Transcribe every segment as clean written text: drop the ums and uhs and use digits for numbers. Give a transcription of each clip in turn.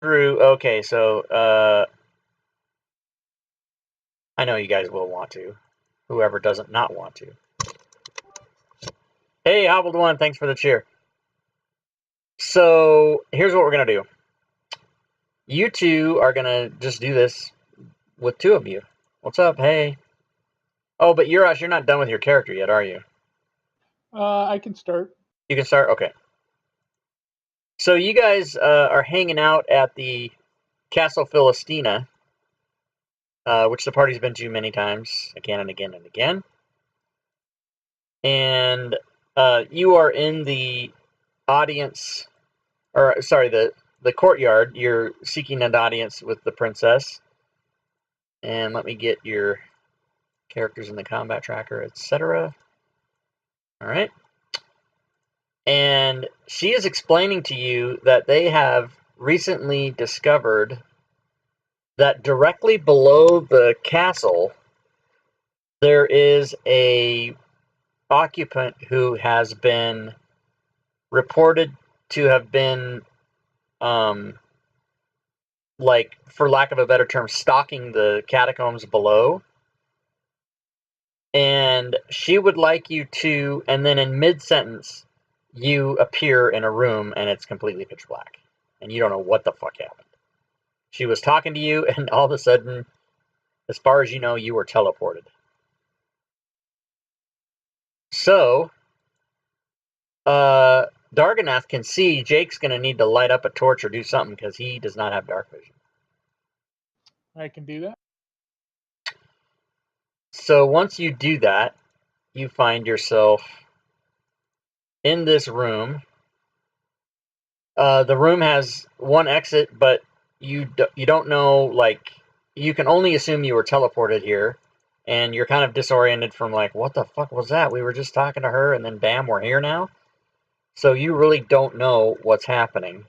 Through, okay, so, I know you guys will want to. Whoever doesn't not want to. Hey, Hobbled One, thanks for the cheer. So, here's what we're gonna do. You two are gonna just do this with two of you. What's up? Hey. Oh, but you're not done with your character yet, are you? I can start. You can start? Okay. So you guys are hanging out at the Castle Philistina, which the party's been to many times, again and again and again. And you are in the audience, or sorry, the courtyard. You're seeking an audience with the princess. And let me get your characters in the combat tracker, etc. All right. And she is explaining to you that they have recently discovered that directly below the castle there is a occupant who has been reported to have been like, for lack of a better term, stalking the catacombs below. And she would like you to, and then in mid-sentence you appear in a room and it's completely pitch black and you don't know what the fuck happened. She was talking to you and all of a sudden, as far as you know, you were teleported. So Darganath can see Jake's going to need to light up a torch or do something because he does not have dark vision. I can do that. So once you do that, you find yourself in this room. The room has one exit, but you don't know, like, you can only assume you were teleported here, and you're kind of disoriented from, like, what the fuck was that? We were just talking to her, and then bam, we're here now. So you really don't know what's happening.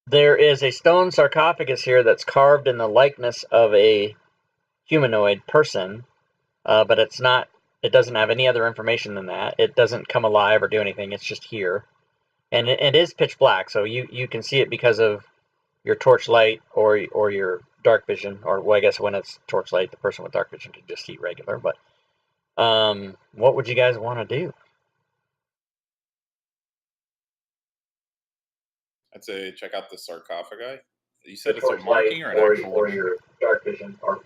There is a stone sarcophagus here that's carved in the likeness of a humanoid person, but it's not. It doesn't have any other information than that. It doesn't come alive or do anything. It's just here, and it is pitch black, so you can see it because of your torchlight or your dark vision. Or, well, I guess when it's torchlight, the person with dark vision can just see regular. But what would you guys want to do? I'd say check out the sarcophagi. You said it's a marking or an actual one? Your dark vision, or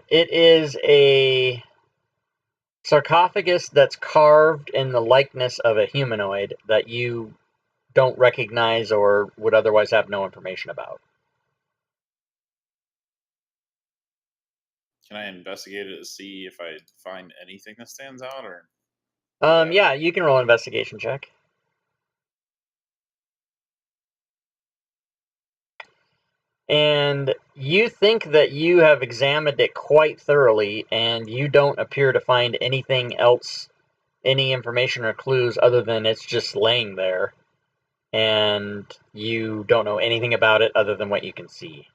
it is a sarcophagus that's carved in the likeness of a humanoid that you don't recognize or would otherwise have no information about. Can I investigate it to see if I find anything that stands out, or? Yeah, you can roll an investigation check. And you think that you have examined it quite thoroughly, and you don't appear to find anything else, any information or clues, other than it's just laying there. And you don't know anything about it other than what you can see.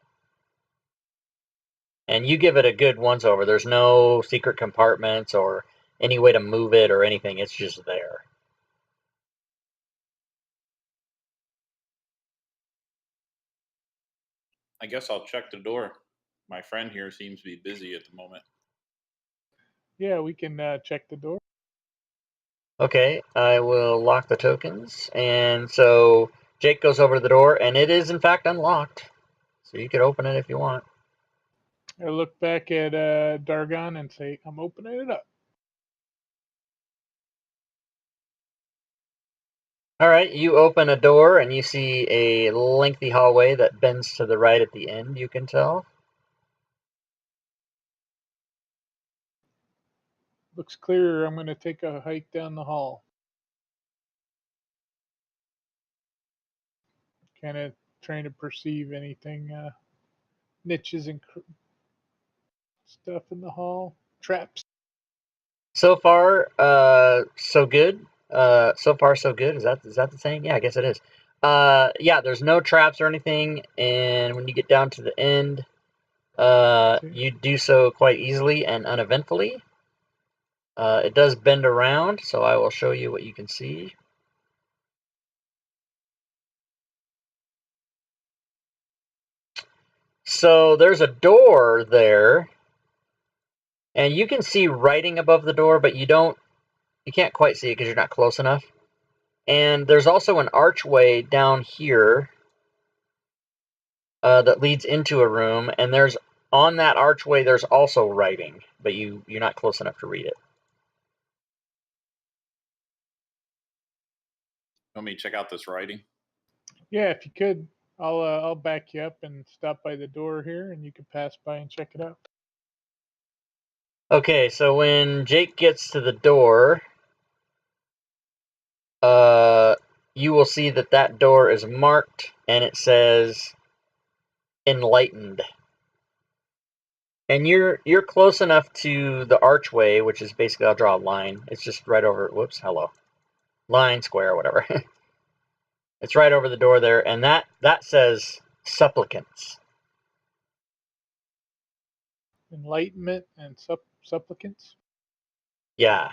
And you give it a good once-over. There's no secret compartments or any way to move it or anything. It's just there. I guess I'll check the door. My friend here seems to be busy at the moment. Yeah, we can check the door. Okay, I will lock the tokens. And so Jake goes over to the door, and it is in fact unlocked. So you could open it if you want. I look back at Dargon and say, I'm opening it up. Alright, you open a door and you see a lengthy hallway that bends to the right at the end, you can tell. Looks clear. I'm going to take a hike down the hall. Kind of trying to perceive anything, niches and stuff in the hall, traps. So far, so good. So far, so good. Is that the saying? Yeah, I guess it is. Yeah, there's no traps or anything, and when you get down to the end, you do so quite easily and uneventfully. It does bend around, so I will show you what you can see. So there's a door there, and you can see writing above the door, but you can't quite see it because you're not close enough. And there's also an archway down here that leads into a room, and on that archway there's also writing, but you're not close enough to read it. Want me to check out this writing? Yeah, if you could, I'll back you up and stop by the door here, and you can pass by and check it out. Okay, so when Jake gets to the door, you will see that door is marked, and it says enlightened. And you're close enough to the archway, which is basically, I'll draw a line. It's just right over, whoops, hello. Line, square, whatever. It's right over the door there, and that says supplicants. Enlightenment and supplicants. Yeah.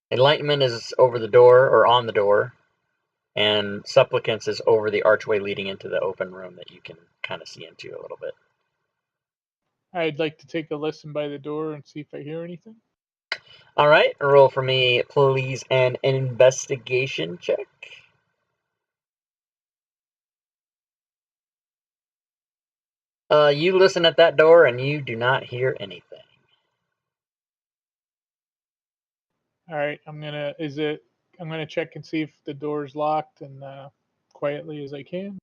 Enlightenment is over the door, or on the door, and supplicants is over the archway leading into the open room that you can kind of see into a little bit. I'd like to take a listen by the door and see if I hear anything. All right, roll for me, please, an investigation check. You listen at that door and you do not hear anything. All right, I'm gonna check and see if the door's locked and quietly as I can.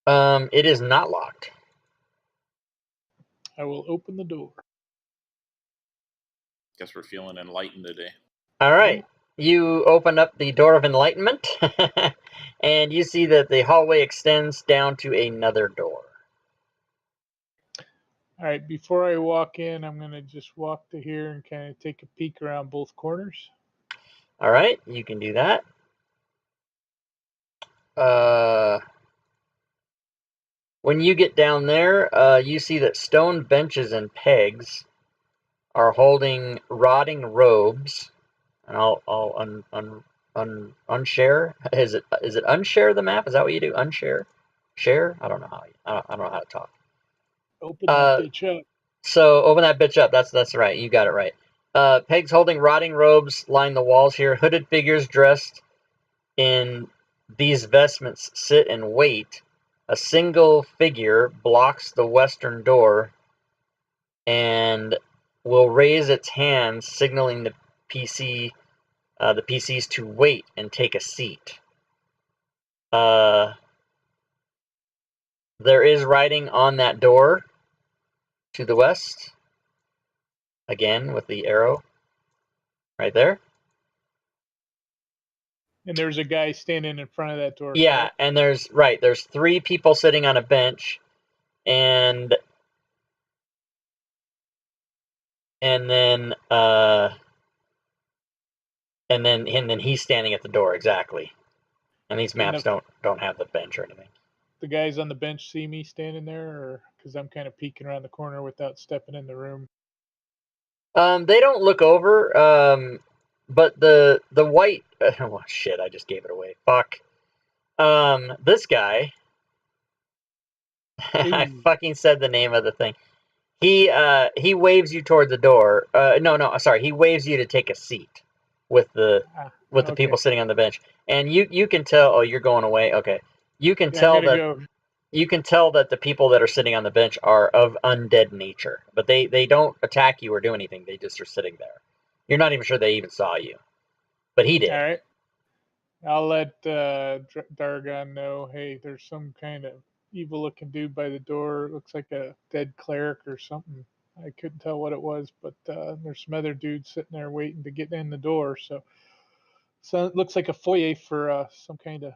It is not locked. I will open the door. Guess we're feeling enlightened today. All right. You open up the door of enlightenment, and you see that the hallway extends down to another door. All right, before I walk in, I'm gonna just walk to here and kind of take a peek around both corners. All right, you can do that. When you get down there, you see that stone benches and pegs are holding rotting robes. And I'll unshare. Is it unshare the map? Is that what you do? Unshare, share? I don't know how. I don't know how to talk. Open that bitch up. So open that bitch up. That's right. You got it right. Pegs holding rotting robes line the walls here. Hooded figures dressed in these vestments sit and wait. A single figure blocks the western door and will raise its hands, signaling the PCs to wait and take a seat. There is writing on that door to the west. Again, with the arrow right there. And there's a guy standing in front of that door. Yeah, correct? and there's 3 people sitting on a bench, and then he's standing at the door exactly. And these maps don't have the bench or anything. The guys on the bench see me standing there, or because I'm kind of peeking around the corner without stepping in the room. They don't look over. But the white. Oh shit! I just gave it away. Fuck. This guy. I fucking said the name of the thing. He waves you toward the door. No, sorry. He waves you to take a seat with the people sitting on the bench, and you can tell. Oh, you're going away. Okay, you can tell that. You can tell that the people that are sitting on the bench are of undead nature, but they don't attack you or do anything. They just are sitting there. You're not even sure they even saw you, but he did. All right. I'll let Dargon know, hey, there's some kind of evil-looking dude by the door. It looks like a dead cleric or something. I couldn't tell what it was, but there's some other dudes sitting there waiting to get in the door. So it looks like a foyer for some kind of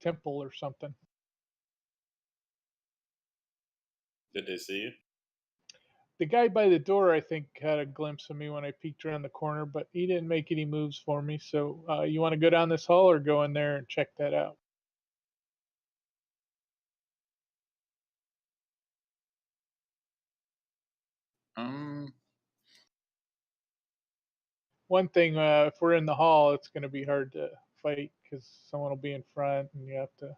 temple or something. Did they see you? The guy by the door, I think, had a glimpse of me when I peeked around the corner, but he didn't make any moves for me. So you want to go down this hall or go in there and check that out? one thing, if we're in the hall, it's going to be hard to fight because someone will be in front and you have to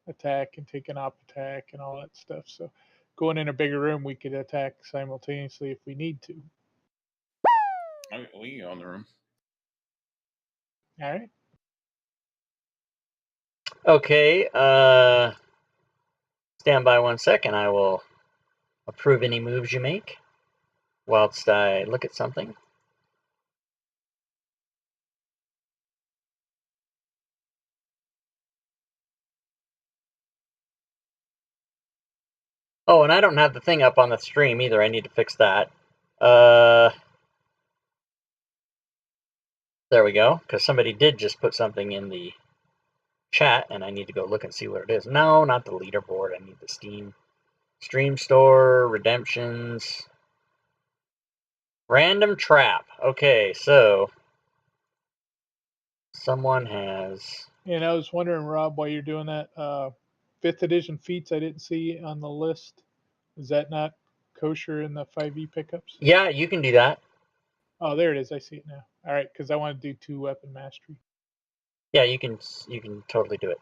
attack and take an op attack and all that stuff. So going in a bigger room, we could attack simultaneously if we need to. We can go in the room. All right. Okay. Stand by 1 second. I will approve any moves you make whilst I look at something. Oh, and I don't have the thing up on the stream either. I need to fix that. There we go, because somebody did just put something in the chat, and I need to go look and see what it is. No, not the leaderboard. I need the Steam Stream Store, redemptions, random trap. Okay, so someone has... And I was wondering, Rob, while you're doing that, 5th edition feats I didn't see on the list. Is that not kosher in the 5e pickups? Yeah, you can do that. Oh, there it is. I see it now. All right, because I want to do 2 weapon mastery. Yeah, you can totally do it.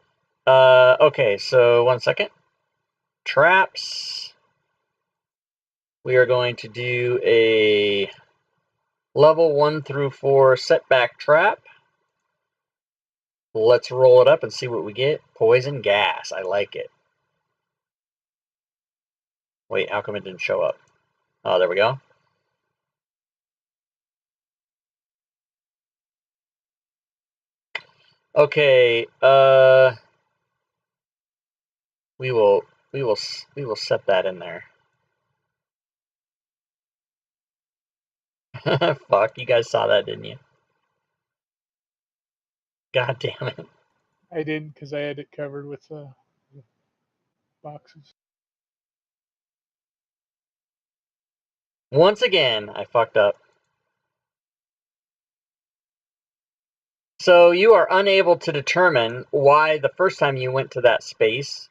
Okay, so 1 second. Traps. We are going to do a level 1 through 4 setback trap. Let's roll it up and see what we get. Poison gas. I like it. Wait, how come it didn't show up? Oh, there we go. Okay, we will set that in there. Fuck, you guys saw that, didn't you? God damn it. I didn't because I had it covered with boxes. Once again, I fucked up. So you are unable to determine why the first time you went to that space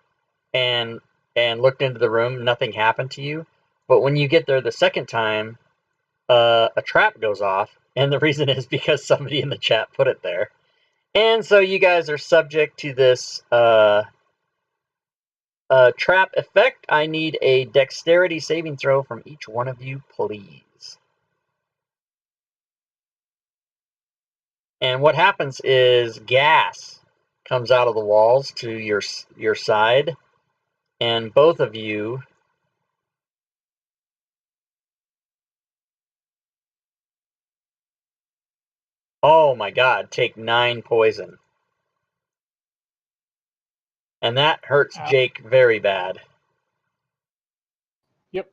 and looked into the room, nothing happened to you. But when you get there the second time, a trap goes off, and the reason is because somebody in the chat put it there. And so you guys are subject to this trap effect. I need a dexterity saving throw from each one of you, please. And what happens is gas comes out of the walls to your side, and both of you oh my god, take 9 poison. And that hurts Ow. Jake very bad. Yep.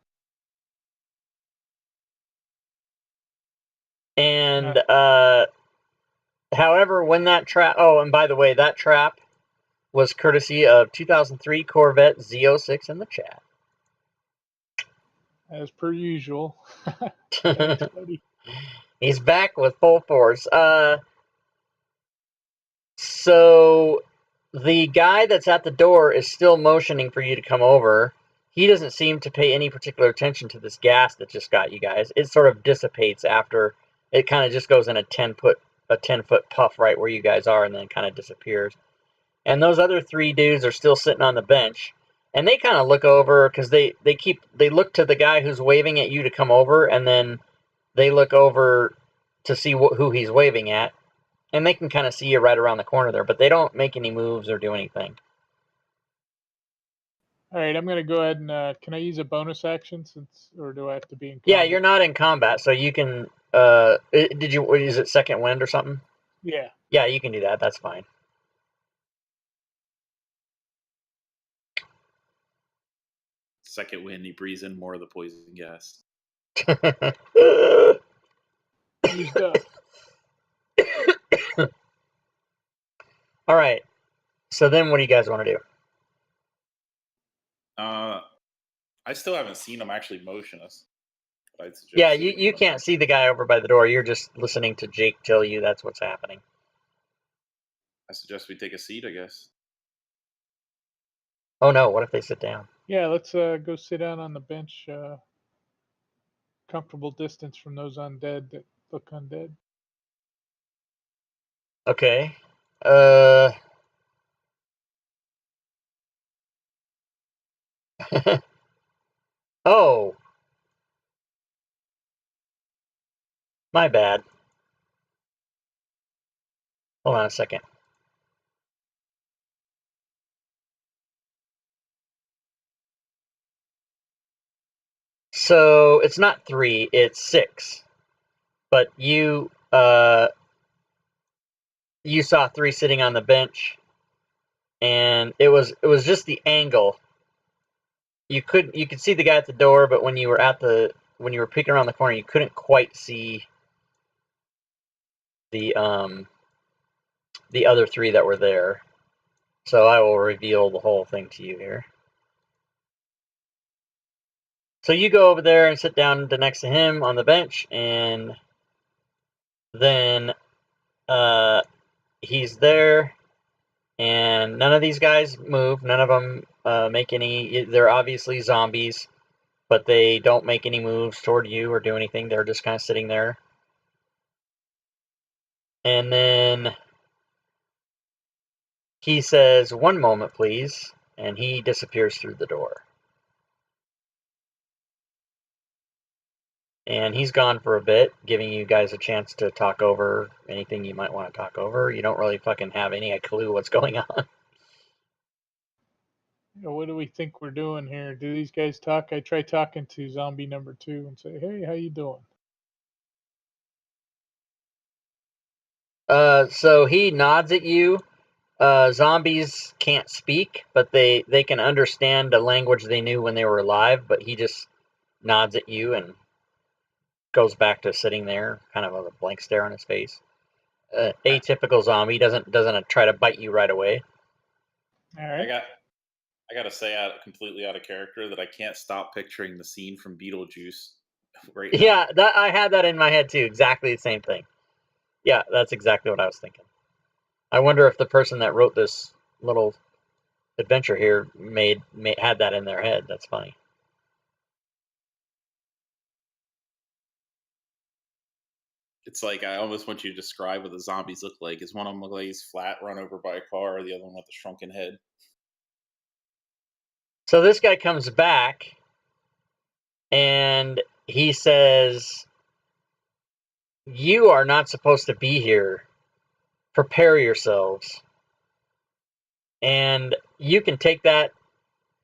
And however, when that trap... Oh, and by the way, that trap was courtesy of 2003 Corvette Z06 in the chat. As per usual. Thanks, buddy. He's back with full force. So the guy that's at the door is still motioning for you to come over. He doesn't seem to pay any particular attention to this gas that just got you guys. It sort of dissipates after it kind of just goes in a 10-foot puff right where you guys are, and then kind of disappears. And those other 3 dudes are still sitting on the bench, and they kind of look over because they look to the guy who's waving at you to come over, and then they look over to see who he's waving at, and they can kind of see you right around the corner there, but they don't make any moves or do anything. All right, I'm going to go ahead and can I use a bonus action or do I have to be in combat? Yeah, you're not in combat, so you can. Is it second wind or something? Yeah. Yeah, you can do that. That's fine. Second wind, he breathes in more of the poison gas. Used up. All right. So then, what do you guys want to do? I still haven't seen him actually motion us. Yeah, you can't see the guy over by the door. You're just listening to Jake tell you that's what's happening. I suggest we take a seat, I guess. Oh no, what if they sit down? Yeah, let's go sit down on the bench, comfortable distance from those undead that look undead. Okay. Oh, my bad. Hold on a second. So it's not 3, it's 6. But you saw 3 sitting on the bench, and it was just the angle. You could see the guy at the door, but when you were peeking around the corner, you couldn't quite see the other 3 that were there. So I will reveal the whole thing to you here. So you go over there and sit down next to him on the bench, and then he's there, and none of these guys move. None of them make any. They're obviously zombies, but they don't make any moves toward you or do anything. They're just kind of sitting there. And then he says, "One moment, please," and he disappears through the door. And he's gone for a bit, giving you guys a chance to talk over anything you might want to talk over. You don't really fucking have any clue what's going on. What do we think we're doing here? Do these guys talk? I try talking to zombie number 2 and say, "Hey, how you doing?" So he nods at you. Zombies can't speak, but they can understand a language they knew when they were alive, but he just nods at you and goes back to sitting there, kind of with a blank stare on his face. Atypical zombie, doesn't try to bite you right away. All right. I gotta say, completely out of character, that I can't stop picturing the scene from Beetlejuice right now. Yeah, I had that in my head too. Exactly the same thing. Yeah, that's exactly what I was thinking. I wonder if the person that wrote this little adventure here had that in their head. That's funny. It's like I almost want you to describe what the zombies look like. Is one of them look like he's flat, run over by a car, or the other one with a shrunken head? So this guy comes back and he says, "You are not supposed to be here. Prepare yourselves." And you can take that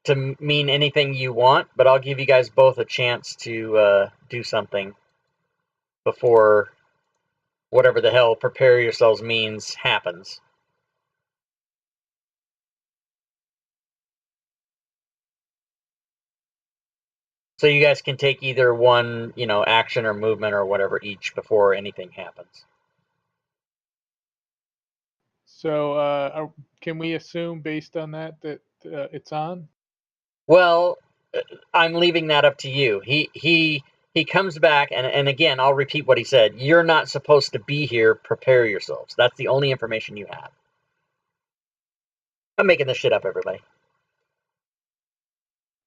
to mean anything you want, but I'll give you guys both a chance to do something before whatever the hell prepare yourselves means happens. So you guys can take either one, action or movement or whatever each before anything happens. So, can we assume based on that it's on? Well, I'm leaving that up to you. He comes back, and again, I'll repeat what he said. You're not supposed to be here. Prepare yourselves. That's the only information you have. I'm making this shit up, everybody.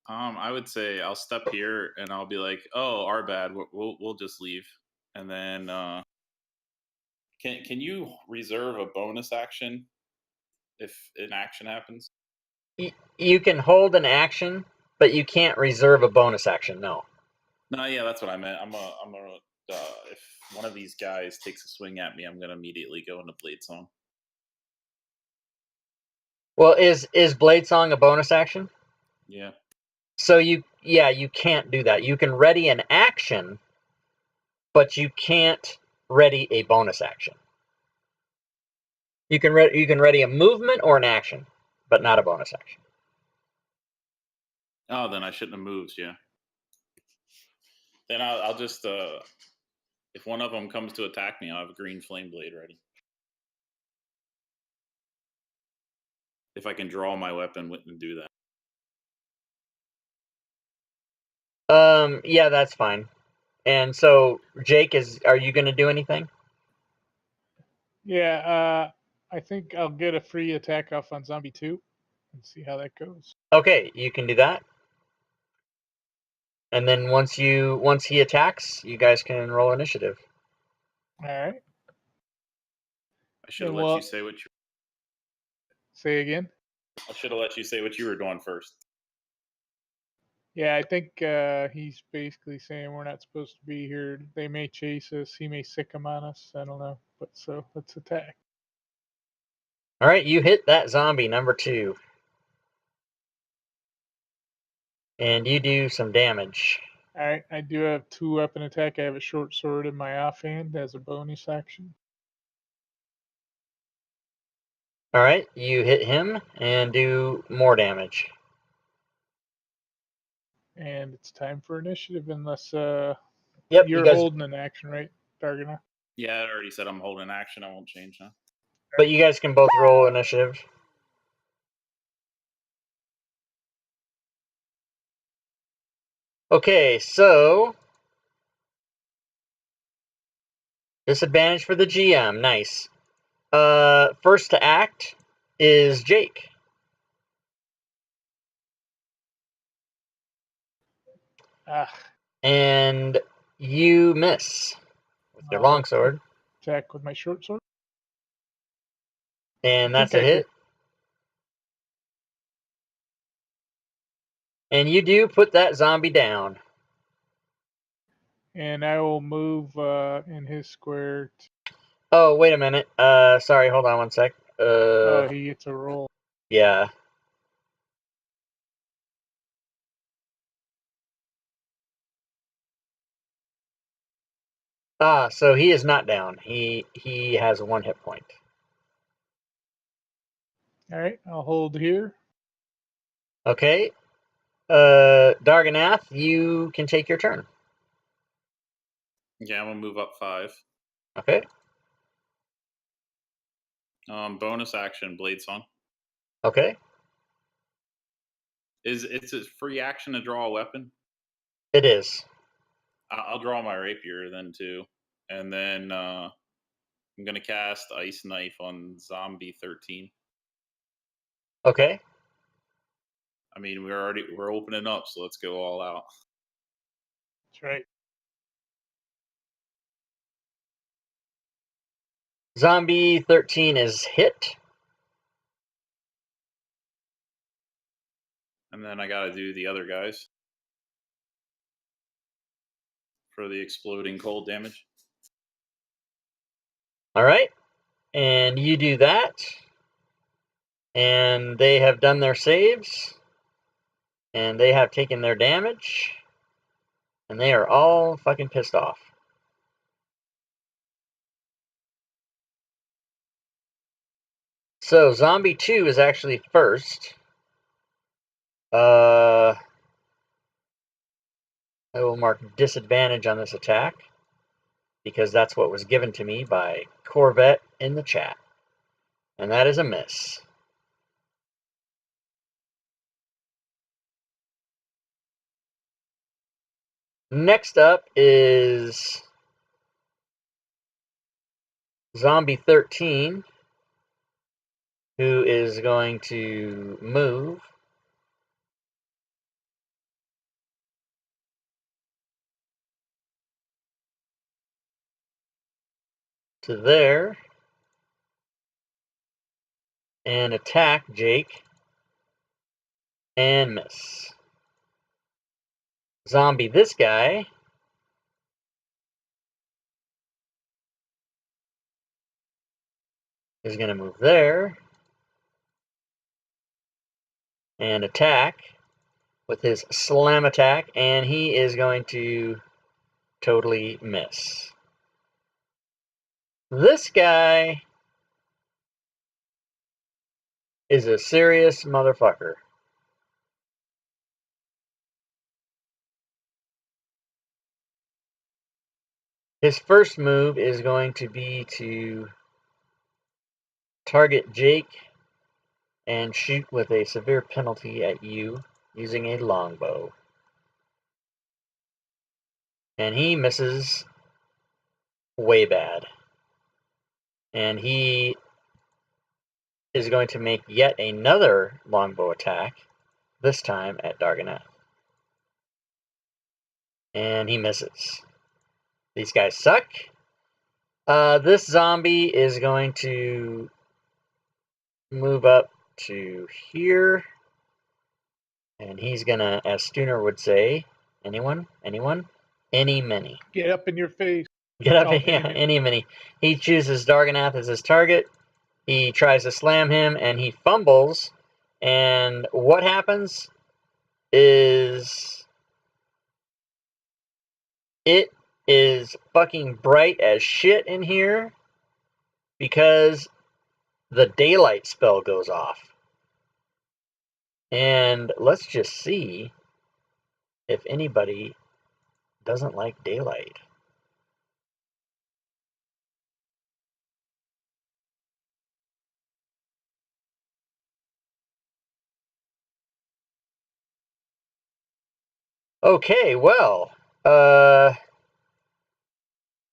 I would say I'll step here and I'll be like, "Oh, our bad. We'll just leave." And then, can you reserve a bonus action if an action happens? You can hold an action, but you can't reserve a bonus action. No. No, yeah, that's what I meant. I'm a. If one of these guys takes a swing at me, I'm gonna immediately go into Blade Song. Well, is Blade Song a bonus action? Yeah. So you can't do that. You can ready an action, but you can't ready a bonus action. You can ready a movement or an action, but not a bonus action. Oh, then I shouldn't have moved. Yeah. Then I'll just if one of them comes to attack me, I'll have a green flame blade ready. If I can draw my weapon and do that. Yeah, that's fine. And so, Jake, are you going to do anything? Yeah, I think I'll get a free attack off on zombie 2 and see how that goes. Okay, you can do that. And then once he attacks, you guys can roll initiative. All right. I should have And let you what? say what you. Say again. I should have let you say what you were doing first. Yeah, I think he's basically saying we're not supposed to be here. They may chase us. He may sick them on us. I don't know. But so let's attack. All right, you hit that zombie number 2. And you do some damage. All right. I do have 2-weapon attack. I have a short sword in my offhand as a bonus action. All right, you hit him and do more damage. And it's time for initiative unless Yep, you you're guys, holding an action, right, Dargana? Yeah, I already said I'm holding action. I won't change now. but you guys can both roll initiative. Okay, so disadvantage for the GM. Nice. First to act is Jake. Ah, And you miss with your I'll longsword. attack with my short sword. And I that's think a I hit. And you do put that zombie down. And I will move in his square. Oh, wait a minute. Sorry, hold on one sec. Oh, he gets a roll. Yeah. Ah, so he is not down. He has 1 hit point. All right, I'll hold here. Okay. Darganath, you can take your turn. Yeah, I'm gonna move up 5. Okay. Bonus action, Blade Song. Okay. It's a free action to draw a weapon? It is. I'll draw my rapier then too, and then I'm gonna cast Ice Knife on Zombie 13. Okay. I mean, we're opening up, so let's go all out. That's right. Zombie 13 is hit. And then I gotta do the other guys for the exploding cold damage. All right. And you do that. And they have done their saves. And they have taken their damage. And they are all fucking pissed off. So, Zombie 2 is actually first. I will mark disadvantage on this attack, because that's what was given to me by Corvette in the chat. And that is a miss. Next up is Zombie 13, who is going to move to there and attack Jake and miss. Zombie, this guy, is going to move there and attack with his slam attack, and he is going to totally miss. This guy is a serious motherfucker. His first move is going to be to target Jake and shoot with a severe penalty at you using a longbow. And he misses way bad. And he is going to make yet another longbow attack, this time at Darganath. And he misses. These guys suck. This zombie is going to move up to here. And he's gonna, as Stooner would say, anyone? Any, many. Get up in your face. Get up, Oh, yeah, any, many. He chooses Darganath as his target. He tries to slam him, and he fumbles. And what happens is it is fucking bright as shit in here because the daylight spell goes off. And let's just see if anybody doesn't like daylight. Okay, well,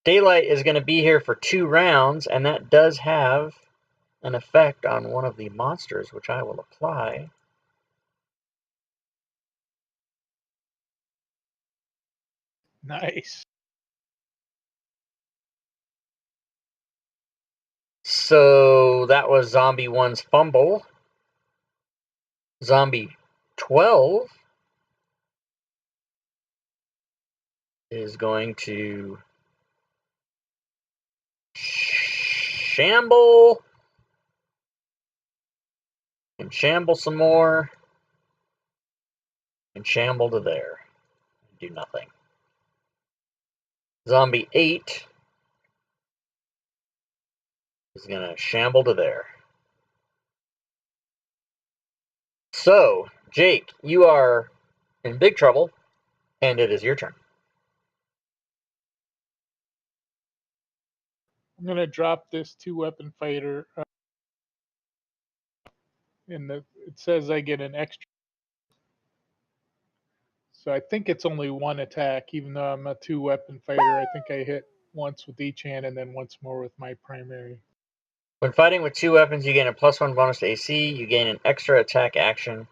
daylight is going to be here for 2 rounds, and that does have an effect on one of the monsters, which I will apply. Nice. So that was Zombie 1's fumble. Zombie 12 is going to shamble and shamble some more and shamble to there. Do nothing. Zombie 8 is going to shamble to there. So, Jake, you are in big trouble, and it is your turn. I'm gonna drop this 2-weapon fighter. It says I get an extra. So I think it's only 1 attack, even though I'm a 2-weapon fighter. I think I hit once with each hand and then once more with my primary. When fighting with 2 weapons, you gain a +1 bonus to AC. You gain an extra attack action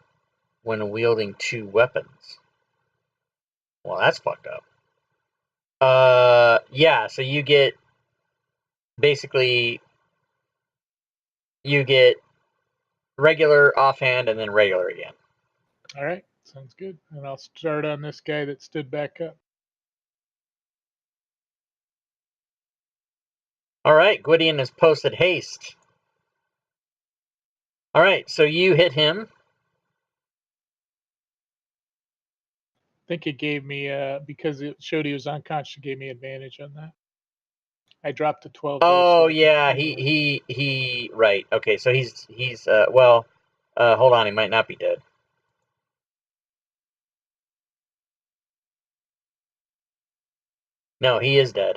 when wielding 2 weapons. Well, that's fucked up. Yeah, so you get, basically, you get regular, offhand, and then regular again. All right, sounds good. And I'll start on this guy that stood back up. All right, Gwydion has posted haste. All right, so you hit him. I think it gave me, because it showed he was unconscious, it gave me advantage on that. I dropped to 12. Oh, yeah, he, right. Okay, so he's, well, hold on, he might not be dead. No, he is dead.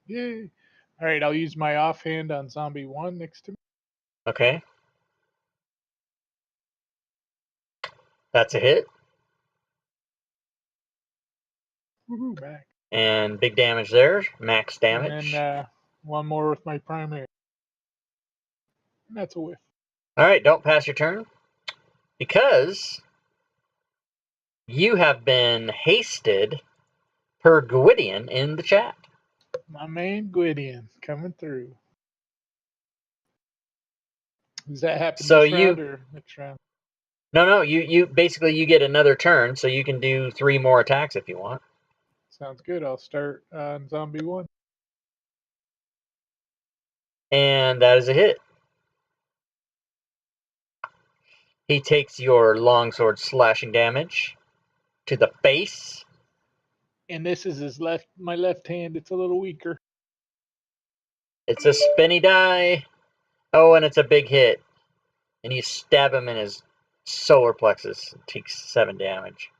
Yay. All right, I'll use my offhand on zombie 1 next to me. Okay. That's a hit. Woohoo, back. And big damage there. Max damage. And then 1 more with my primary. And that's a whiff. All right, don't pass your turn. Because you have been hasted per Gwydion in the chat. My man Gwydion coming through. Does that happen So this round or next round? No, you basically you get another turn, so you can do 3 more attacks if you want. Sounds good. I'll start on zombie 1. And that is a hit. He takes your longsword slashing damage to the face. And this is my left hand. It's a little weaker. It's a spinny die. Oh, and it's a big hit. And you stab him in his solar plexus. It takes 7 damage.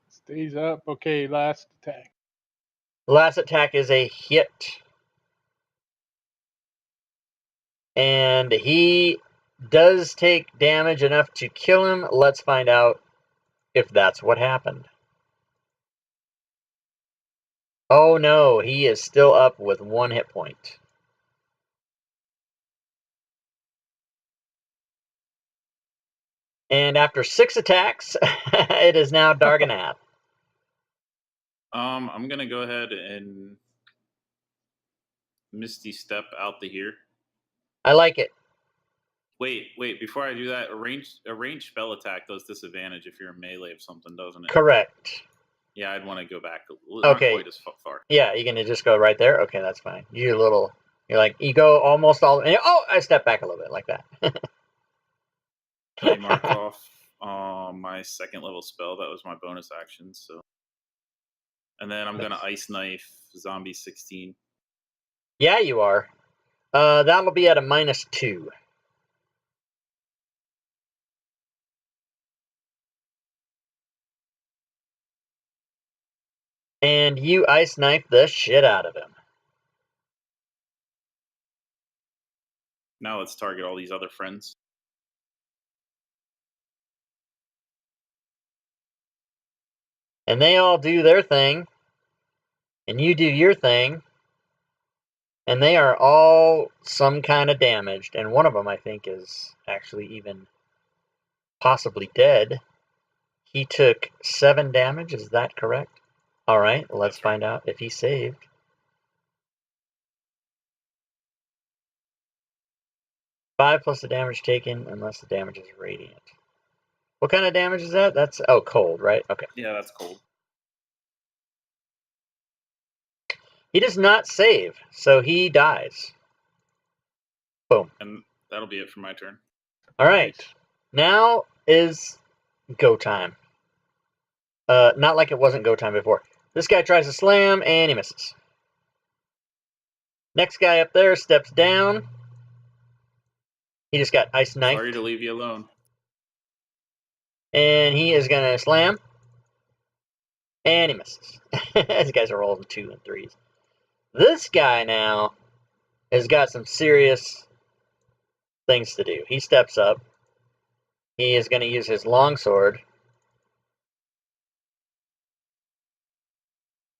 Stays up. Okay, last attack. Last attack is a hit. And he does take damage enough to kill him. Let's find out if that's what happened. Oh no, he is still up with 1 hit point. And after 6 attacks, it is now Darganath. I'm gonna go ahead and Misty Step out to here. I like it. Wait. Before I do that, a ranged spell attack does disadvantage if you're in melee of something, doesn't it? Correct. Yeah, I'd want to go back. Not Okay. quite as far. Yeah, you're gonna just go right there. Okay, that's fine. You're like you go almost all. And oh, I step back a little bit like that. I mark off my second level spell. That was my bonus action. So, and then I'm gonna ice knife zombie 16. Yeah, you are. That'll be at a -2. And you ice knife the shit out of him. Now let's target all these other friends. And they all do their thing. And you do your thing. And they are all some kind of damaged. And one of them, I think, is actually even possibly dead. He took 7 damage. Is that correct? All right, let's find out if he saved. Five plus the damage taken, unless the damage is radiant. What kind of damage is that? That's cold, right? Okay. Yeah, that's cold. He does not save, so he dies. Boom. And that'll be it for my turn. All right. Nice. Now is go time. Not like it wasn't go time before. This guy tries to slam, and he misses. Next guy up there steps down. He just got ice knifed. Sorry to leave you alone. And he is going to slam. And he misses. These guys are rolling 2 and 3s. This guy now has got some serious things to do. He steps up. He is going to use his longsword.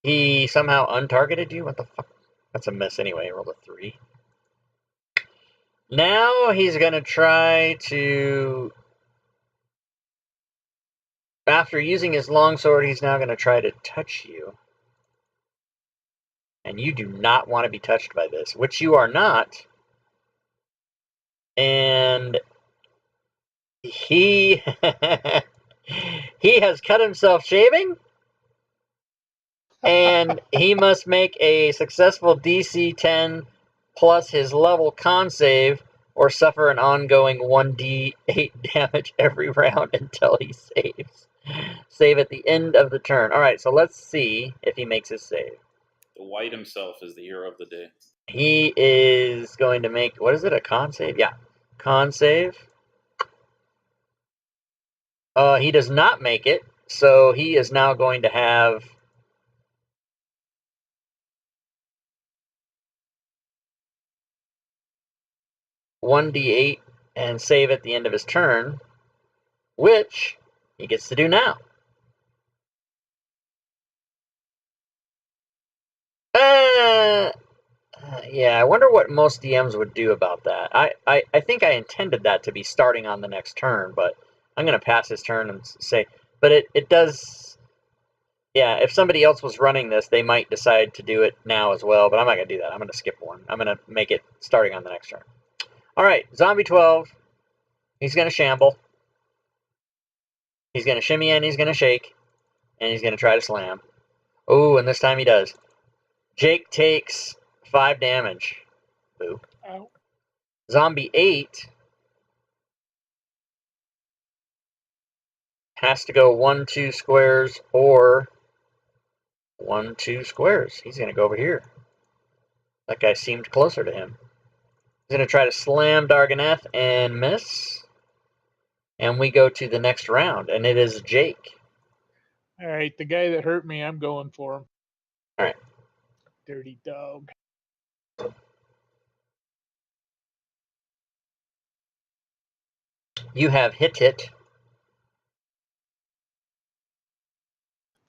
He somehow untargeted you? What the fuck? That's a miss anyway. He rolled a 3. Now he's going to try to... After using his longsword, he's now going to try to touch you. And you do not want to be touched by this, which you are not. And he he has cut himself shaving. And he must make a successful DC 10 plus his level con save or suffer an ongoing 1d8 damage every round until he saves. Save at the end of the turn. All right, so let's see if he makes his save. The White himself is the hero of the day. He is going to make, what is it, a con save? Yeah, con save. He does not make it, so he is now going to have... $1d8 and save at the end of his turn, which he gets to do now. Yeah, I wonder what most DMs would do about that. I think I intended that to be starting on the next turn, but I'm going to pass his turn and say, but it does, yeah, if somebody else was running this, they might decide to do it now as well, but I'm not going to do that. I'm going to skip one. I'm going to make it starting on the next turn. All right, Zombie 12. He's going to shamble. He's going to shimmy and he's going to shake. And he's going to try to slam. Oh, and this time he does. Jake takes 5 damage. Boo. Ow. Zombie 8 has to go 1, 2 squares or 1, 2 squares. He's going to go over here. That guy seemed closer to him. He's going to try to slam Darganeth and miss. And we go to the next round, and it is Jake. All right, the guy that hurt me, I'm going for him. All right. Dirty dog. You have hit.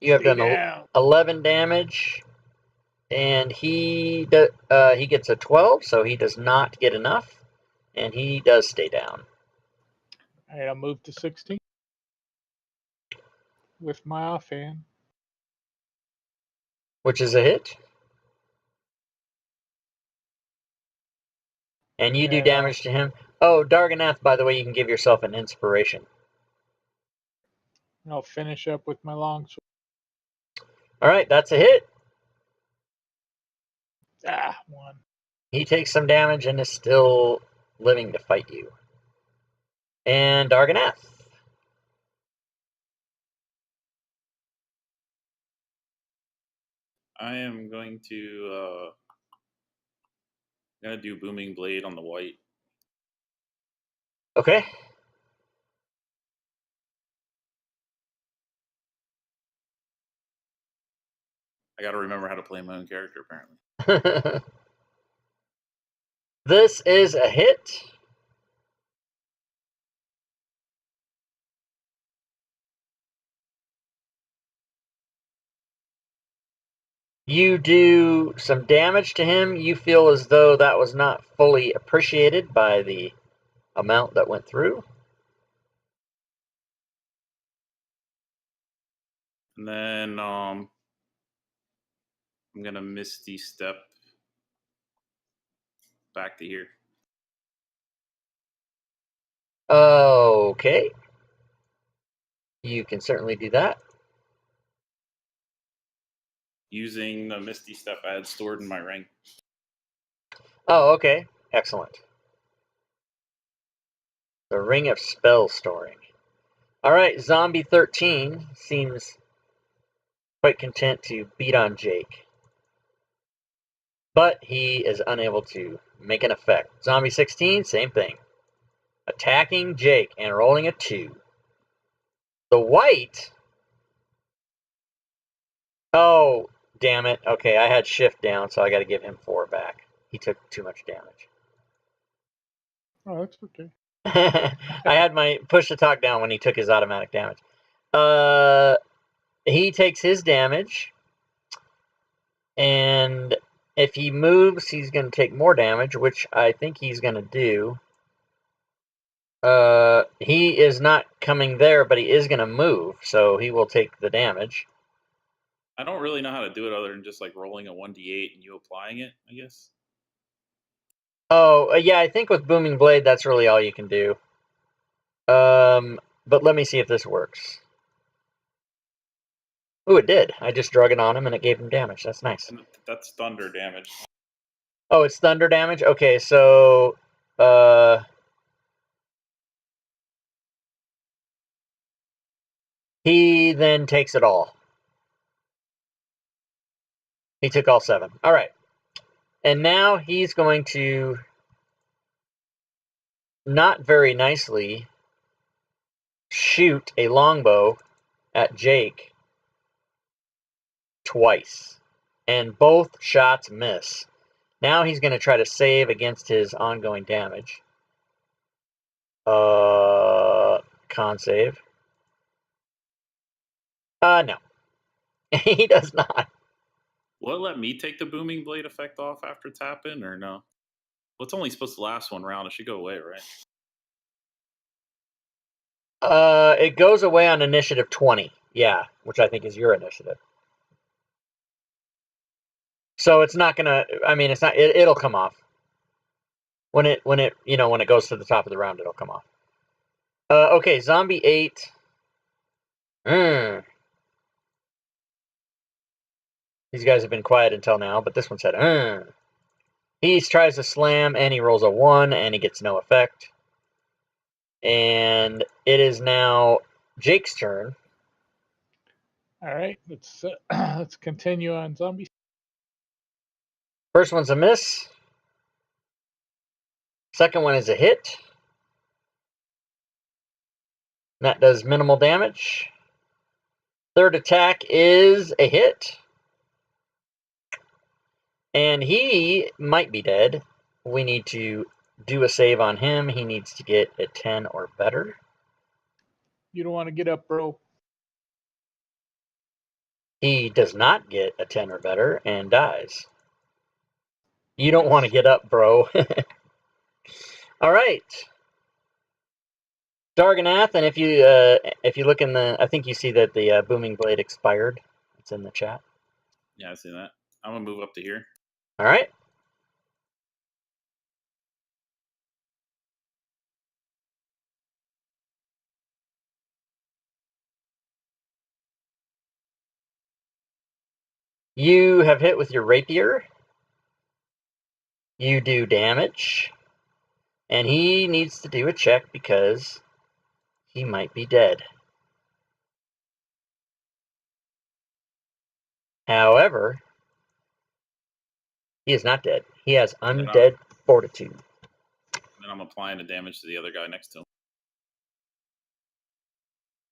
You have Stay done down. 11 damage, and he gets a 12, so he does not get enough, and he does stay down. All right, I'll move to 16 with my offhand. Which is a hit. And you do Yeah. damage to him. Oh, Darganath, by the way, you can give yourself an inspiration. I'll finish up with my longsword. All right, that's a hit. One. He takes some damage and is still living to fight you. And Darganath. I am going to do Booming Blade on the white. Okay. I got to remember how to play my own character, apparently. This is a hit. You do some damage to him. You feel as though that was not fully appreciated by the amount that went through. And then I'm going to Misty Step back to here. Okay. You can certainly do that. Using the Misty Step I had stored in my ring. Oh, okay. Excellent. The Ring of Spell Storing. All right, Zombie 13 seems quite content to beat on Jake. But he is unable to make an effect. Zombie 16, same thing. Attacking Jake and rolling a 2. The white... Oh, damn it. Okay, I had shift down, so I got to give him 4 back. He took too much damage. Oh, that's okay. I had my push to talk down when he took his automatic damage. He takes his damage, and if he moves, he's going to take more damage, which I think he's going to do. He is not coming there, but he is going to move, so he will take the damage. I don't really know how to do it other than just like rolling a 1d8 and you applying it, I guess. Oh, yeah, I think with Booming Blade, that's really all you can do. But let me see if this works. Ooh, it did. I just drug it on him and it gave him damage. That's nice. And that's thunder damage. Oh, it's thunder damage? Okay, so... he then takes it all. He took all 7. All right. And now he's going to, not very nicely, shoot a longbow at Jake twice. And both shots miss. Now he's going to try to save against his ongoing damage. Con save. No. He does not. Will it let me take the Booming Blade effect off after tap in, or no? Well, it's only supposed to last 1 round. It should go away, right? It goes away on initiative 20. Yeah, which I think is your initiative. So it's not gonna. I mean, it's not. It'll come off when it goes to the top of the round. It'll come off. Okay, Zombie 8. These guys have been quiet until now, but this one said, He tries to slam, and he rolls a 1, and he gets no effect. And it is now Jake's turn. All right, let's continue on zombies. First one's a miss. Second one is a hit. That does minimal damage. Third attack is a hit. And he might be dead. We need to do a save on him. He needs to get a 10 or better. You don't want to get up, bro. He does not get a 10 or better and dies. You don't want to get up, bro. All right. Darganath, and if you look in the, I think you see that the Booming Blade expired. It's in the chat. Yeah, I see that. I'm gonna move up to here. All right. You have hit with your rapier. You do damage. And he needs to do a check because he might be dead. However, he is not dead. He has undead fortitude. And then I'm applying the damage to the other guy next to him.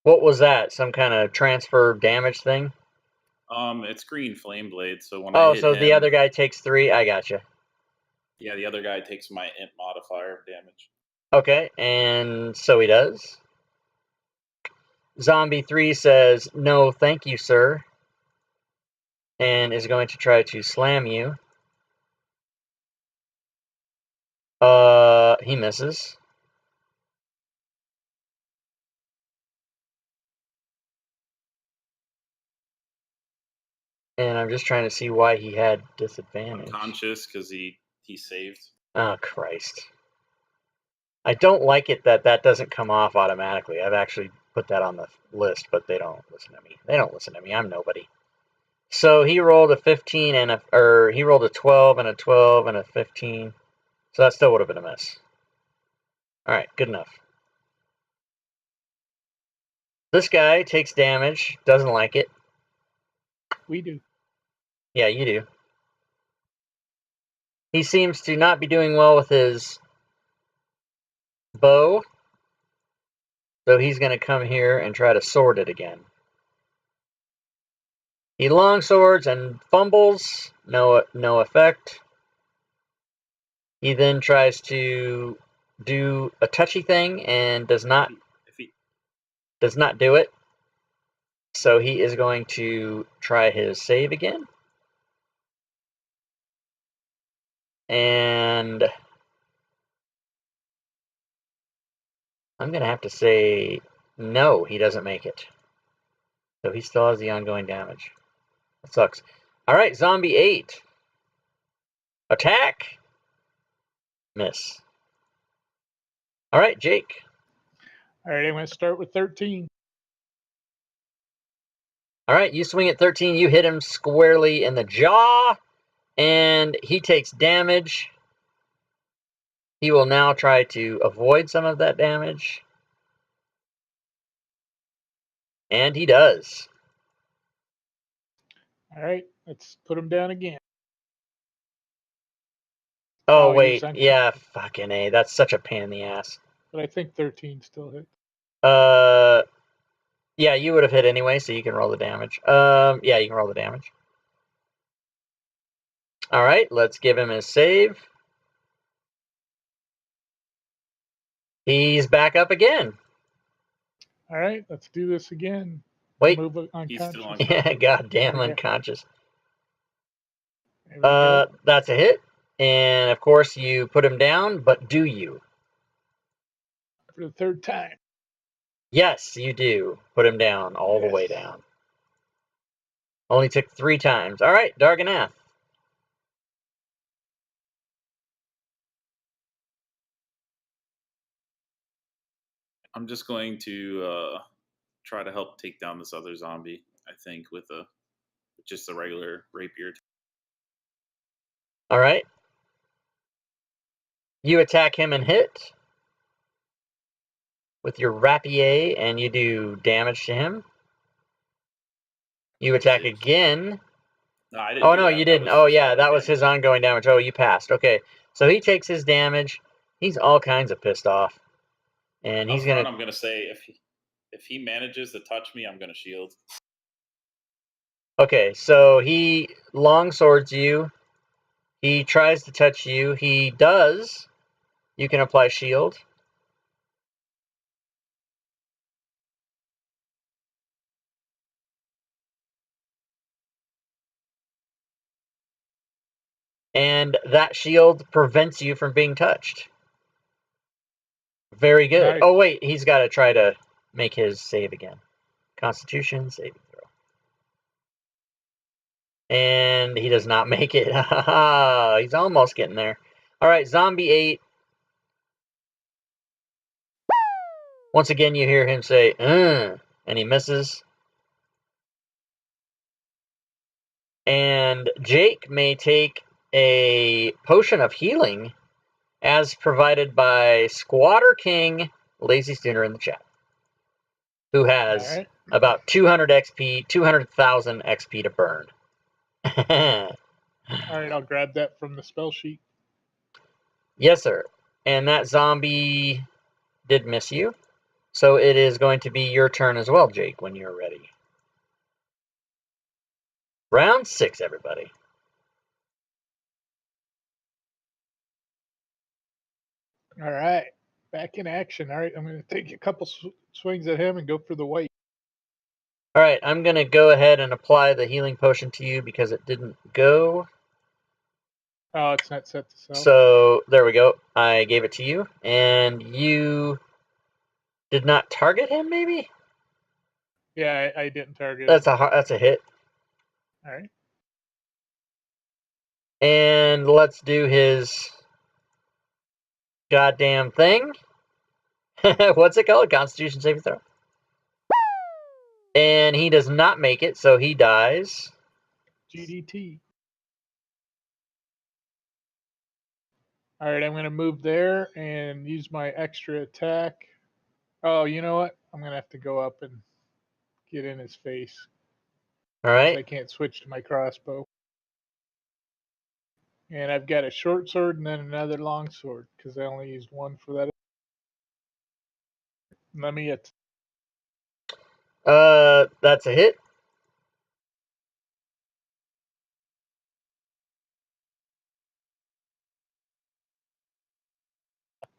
What was that? Some kind of transfer damage thing? It's green flame blade, so when I Oh, hit so him, the other guy takes 3. I gotcha. yeah, the other guy takes my int modifier of damage. Okay, and so he does. Zombie 3 says, "No, thank you, sir," and is going to try to slam you. He misses. And I'm just trying to see why he had disadvantage. Unconscious because he saved. Oh, Christ. I don't like it that that doesn't come off automatically. I've actually put that on the list, but they don't listen to me. They don't listen to me. I'm nobody. So he rolled a 15 and he rolled a 12 and a 12 and a 15. So that still would have been a miss. All right, good enough. This guy takes damage, doesn't like it. We do. Yeah, you do. He seems to not be doing well with his bow. So he's going to come here and try to sword it again. He longswords and fumbles. No effect. He then tries to do a touchy thing and does not do it. So he is going to try his save again. And I'm going to have to say no, he doesn't make it. So he still has the ongoing damage. That sucks. All right, Zombie 8. Attack. Miss. All right, Jake. All right, I'm going to start with 13. All right, you swing at 13. You hit him squarely in the jaw, and he takes damage. He will now try to avoid some of that damage. And he does. All right, let's put him down again. Oh, Oh, wait. he's Yeah, fucking A. That's such a pain in the ass. But I think 13 still hit. Yeah, you would have hit anyway, so you can roll the damage. Yeah, you can roll the damage. All right, let's give him his save. He's back up again. All right, let's do this again. Wait. Move He's still unconscious. Yeah, goddamn unconscious. There we go. That's a hit. And of course, you put him down, but do you? For the third time. Yes, you do. Put him down, all the way down. Only took 3 times. All right, Darganath. I'm just going to try to help take down this other zombie. I think with just a regular rapier. All right. You attack him and hit with your rapier, and you do damage to him. You attack again. No, I didn't. Oh, no, you didn't. Oh, yeah, that was his ongoing damage. Oh, you passed. Okay, so he takes his damage. He's all kinds of pissed off. And he's going to... I'm going to say, if he manages to touch me, I'm going to shield. Okay, so he longswords you. He tries to touch you. He does. You can apply shield. And that shield prevents you from being touched. Very good. Nice. Oh, wait, he's got to try to make his save again. Constitution saving throw. And he does not make it. He's almost getting there. All right, Zombie 8. Once again, you hear him say, and he misses. And Jake may take a potion of healing as provided by Squatter King Lazy Stunner in the chat, who has All right. about 200 XP, 200,000 XP to burn. All right, I'll grab that from the spell sheet. Yes, sir. And that zombie did miss you. So it is going to be your turn as well, Jake, when you're ready. Round 6, everybody. All right, back in action. All right, I'm going to take a couple swings at him and go for the white. All right, I'm going to go ahead and apply the healing potion to you because it didn't go. Oh, it's not set to self. So there we go. I gave it to you. And you did not target him, maybe? Yeah, I didn't target That's him. a hit. All right. And let's do his goddamn thing. What's it called? Constitution saving throw. And he does not make it, so he dies. GDT. All right, I'm going to move there and use my extra attack. Oh, you know what? I'm going to have to go up and get in his face. All 'Cause I right. can't switch to my crossbow. And I've got a short sword and then another long sword because I only used one for that. Let me get. That's a hit.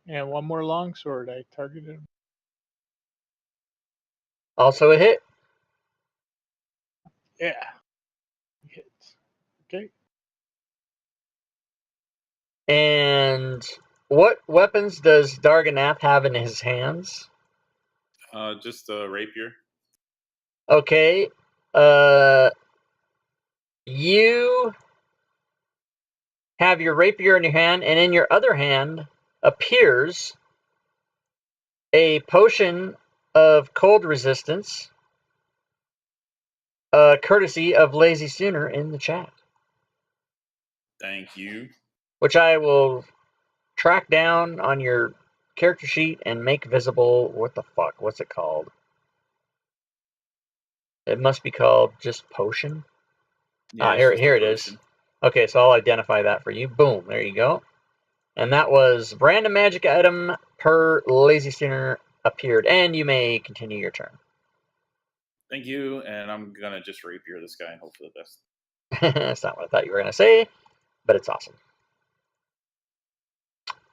And one more long sword. I targeted him. Also a hit. Yeah. Hits. Okay. And what weapons does Darganath have in his hands? Just a rapier. Okay. You have your rapier in your hand, and in your other hand appears a potion of cold resistance, courtesy of Lazy Sooner in the chat, Thank you. which I will track down on your character sheet and make visible. What the fuck? What's it called? It must be called just potion. Yeah, it's here just a it is. potion. Okay, so I'll identify that for you. Boom, there you go. And that was random magic item per Lazy Sooner appeared. And you may continue your turn. Thank you, and I'm gonna just rapier this guy and hope for the best. That's not what I thought you were going to say, but it's awesome.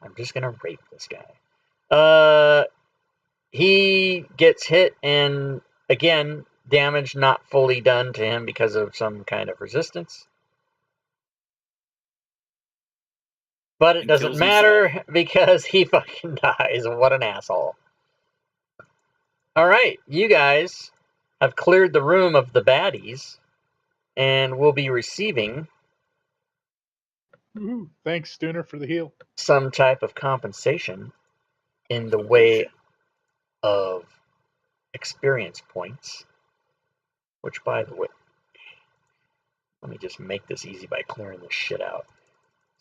I'm just going to rape this guy. He gets hit, and again, damage not fully done to him because of some kind of resistance. But it And doesn't kills matter because he fucking dies. What an asshole. Alright, you guys have cleared the room of the baddies and will be receiving Ooh, thanks, Stooner, for the heal. some type of compensation in the For the way potion. of experience points. Which, by the way, let me just make this easy by clearing this shit out.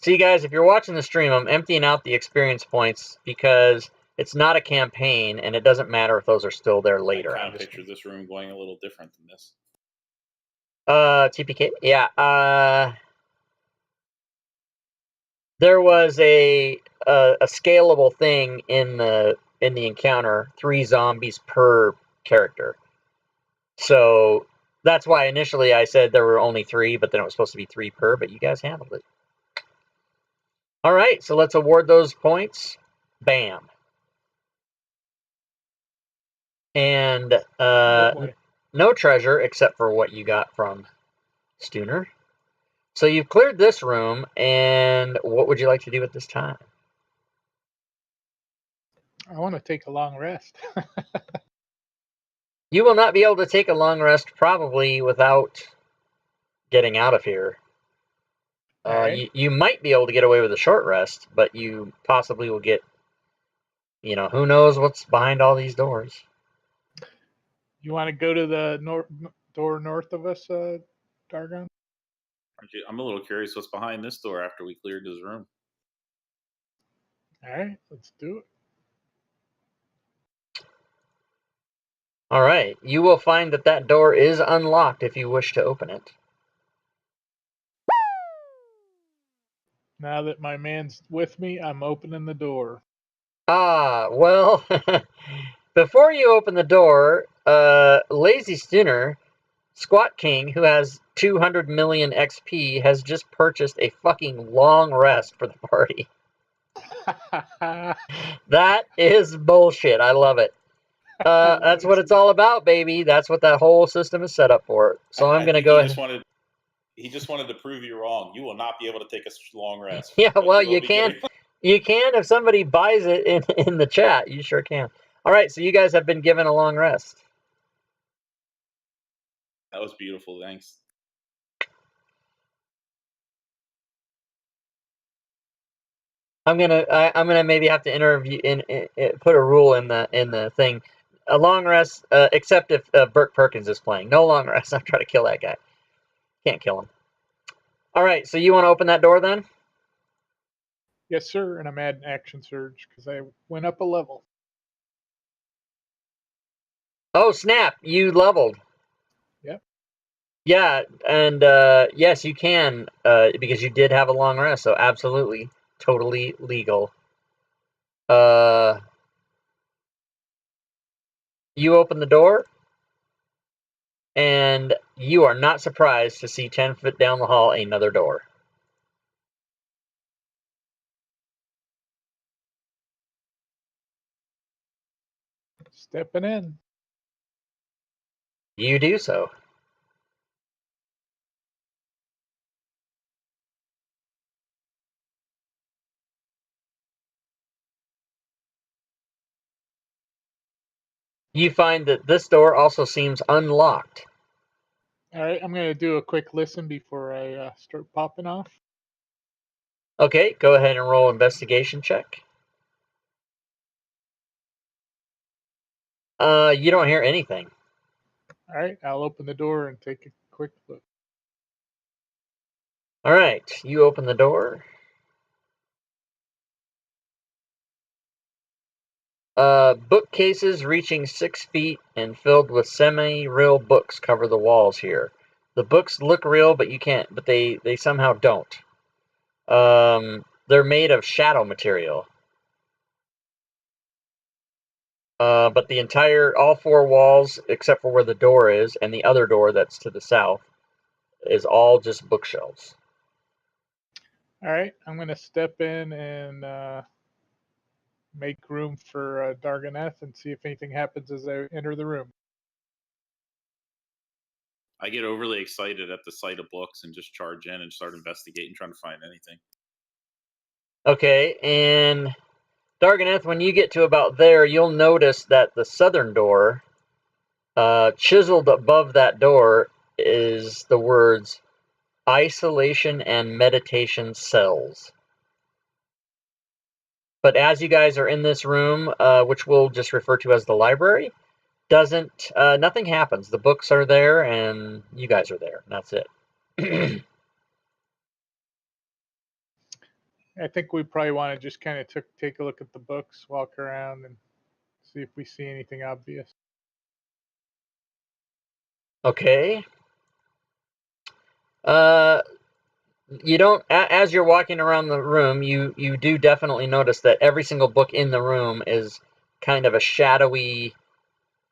See, guys, if you're watching the stream, I'm emptying out the experience points because it's not a campaign, and it doesn't matter if those are still there later. I kind of picture this room going a little different than this. TPK, yeah. There was a scalable thing in the encounter, 3 zombies per character. So that's why initially I said there were only 3, but then it was supposed to be 3 per. But you guys handled it. All right, so let's award those points. Bam. And Oh boy. no treasure except for what you got from Stooner. So you've cleared this room, and what would you like to do at this time? I want to take a long rest. You will not be able to take a long rest probably without getting out of here. Alright. You might be able to get away with a short rest, but you possibly will get, who knows what's behind all these doors. You want to go to the door north of us, Dargon? I'm a little curious what's behind this door after we cleared his room. All right, let's do it. All right. You will find that that door is unlocked if you wish to open it. Now that my man's with me, I'm opening the door. Ah, well, before you open the door, Lazy Stunner, Squat King, who has 200 million XP, has just purchased a fucking long rest for the party. That is bullshit. I love it. That's what it's all about, baby. That's what that whole system is set up for. So I'm going to go ahead. He just wanted to prove you wrong. You will not be able to take a long rest. Yeah, well, you can. You can if somebody buys it in the chat. You sure can. All right, so you guys have been given a long rest. That was beautiful. Thanks. I'm gonna maybe have to interview put a rule in the thing. A long rest, except if Burke Perkins is playing. No long rest. I'm trying to kill that guy. Can't kill him. All right, so you want to open that door then? Yes, sir. And I'm adding action surge because I went up a level. Oh snap! You leveled. Yep. Yeah, and yes, you can because you did have a long rest. So absolutely, totally legal. You open the door, and you are not surprised to see 10 foot down the hall another door. Stepping in. You do so. You find that this door also seems unlocked. All right, I'm going to do a quick listen before I start popping off. Okay, go ahead and roll investigation check. You don't hear anything. All right, I'll open the door and take a quick look. All right, you open the door. Bookcases reaching 6 feet and filled with semi-real books cover the walls here. The books look real, but you can't. But they somehow don't. They're made of shadow material. But the all 4 walls, except for where the door is, and the other door that's to the south, is all just bookshelves. All right, I'm going to step in and make room for Darganeth and see if anything happens as I enter the room. I get overly excited at the sight of books and just charge in and start investigating, trying to find anything. Okay, and Darganeth, when you get to about there, you'll notice that the southern door, chiseled above that door, is the words isolation and meditation cells. But as you guys are in this room, which we'll just refer to as the library, nothing happens. The books are there and you guys are there. That's it. I think we probably want to just kind of take a look at the books, walk around, and see if we see anything obvious. Okay. You don't, as you're walking around the room, you do definitely notice that every single book in the room is kind of a shadowy,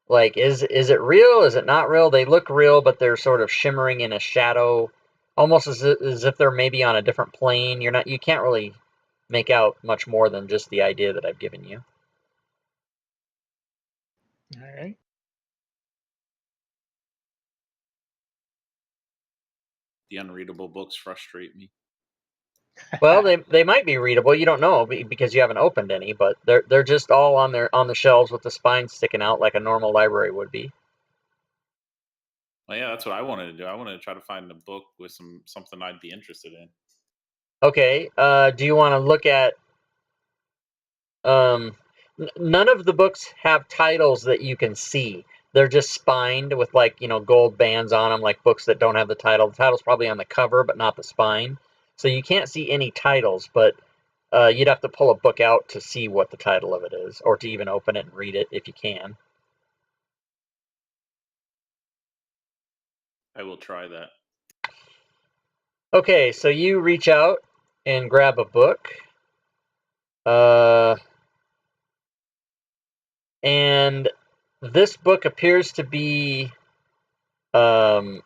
like, is it real? Is it not real? They look real, but they're sort of shimmering in a shadow, almost as if they're maybe on a different plane. You can't really make out much more than just the idea that I've given you. All right. The unreadable books frustrate me. Well, they might be readable. You don't know because you haven't opened any, but they're just all on the shelves with the spines sticking out like a normal library would be. Well, yeah, that's what I wanted to do. I wanted to try to find a book with something I'd be interested in. Okay. Do you want to look at? None of the books have titles that you can see. They're just spined with like, gold bands on them, like books that don't have the title. The title's probably on the cover, but not the spine. So you can't see any titles, but you'd have to pull a book out to see what the title of it is, or to even open it and read it if you can. I will try that. Okay, so you reach out and grab a book. And this book appears to be nothing.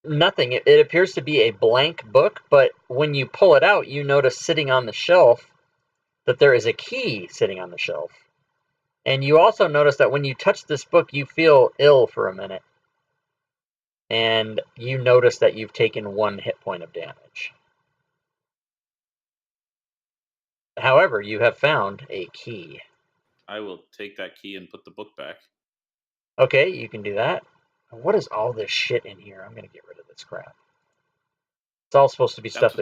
It appears to be a blank book, but when you pull it out, you notice sitting on the shelf that there is a key sitting on the shelf. And you also notice that when you touch this book, you feel ill for a minute. And you notice that you've taken 1 hit point of damage. However, you have found a key. I will take that key and put the book back. Okay, you can do that. What is all this shit in here? I'm gonna get rid of this crap. It's all supposed to be stuff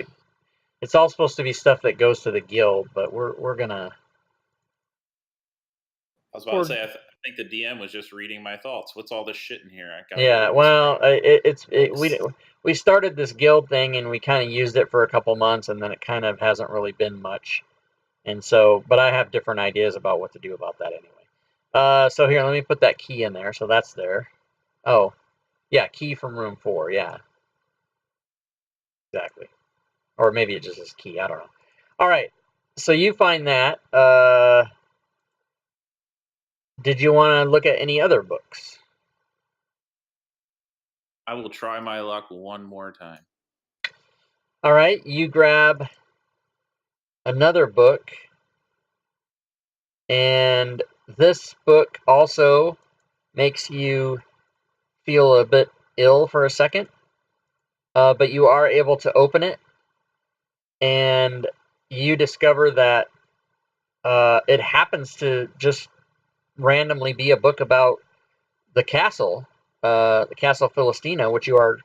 that goes to the guild, but we're gonna. I was about to say, I think the DM was just reading my thoughts. What's all this shit in here? Yeah, well, we started this guild thing and we kind of used it for a couple months, and then it kind of hasn't really been much. And so, but I have different ideas about what to do about that anyway. So here, let me put that key in there. So that's there. Oh, yeah, key from room 4. Yeah, exactly. Or maybe it just is key. I don't know. All right. So you find that. Did you want to look at any other books? I will try my luck one more time. All right. You grab another book. And this book also makes you feel a bit ill for a second. But you are able to open it. And you discover that it happens to just randomly be a book about the Castle Philistina, which you are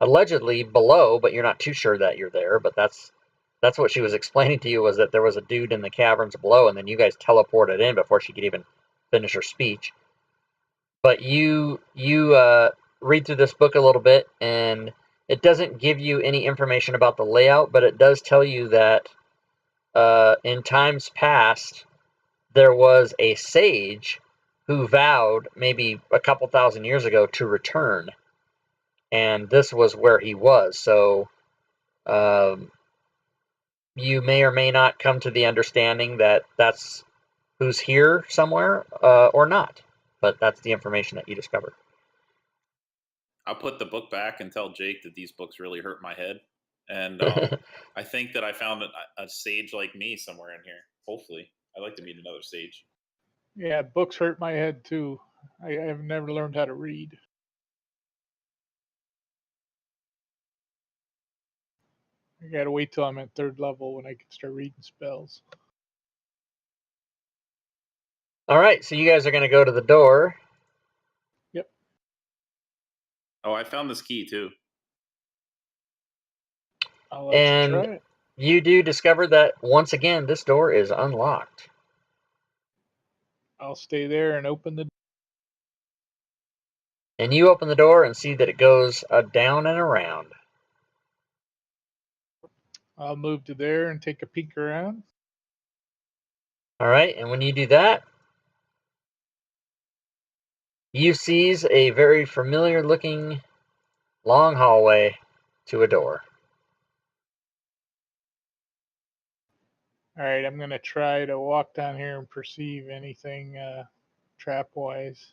allegedly below, but you're not too sure that you're there. But that's what she was explaining to you, was that there was a dude in the caverns below, and then you guys teleported in before she could even finish her speech. But you read through this book a little bit, and it doesn't give you any information about the layout, but it does tell you that in times past, there was a sage who vowed, maybe a couple thousand years ago, to return. And this was where he was. So you may or may not come to the understanding that that's who's here somewhere, or not. But that's the information that you discovered. I'll put the book back and tell Jake that these books really hurt my head. And I think that I found a sage like me somewhere in here. Hopefully. I'd like to meet another sage. Yeah, books hurt my head too. I have never learned how to read. I gotta wait till I'm at 3rd level when I can start reading spells. All right, so you guys are going to go to the door. Yep. Oh, I found this key too. I'll let you try it. You do discover that, once again, this door is unlocked. I'll stay there and open the door. And you open the door and see that it goes down and around. I'll move to there and take a peek around. All right, and when you do that, you seize a very familiar-looking long hallway to a door. All right, I'm going to try to walk down here and perceive anything trap-wise.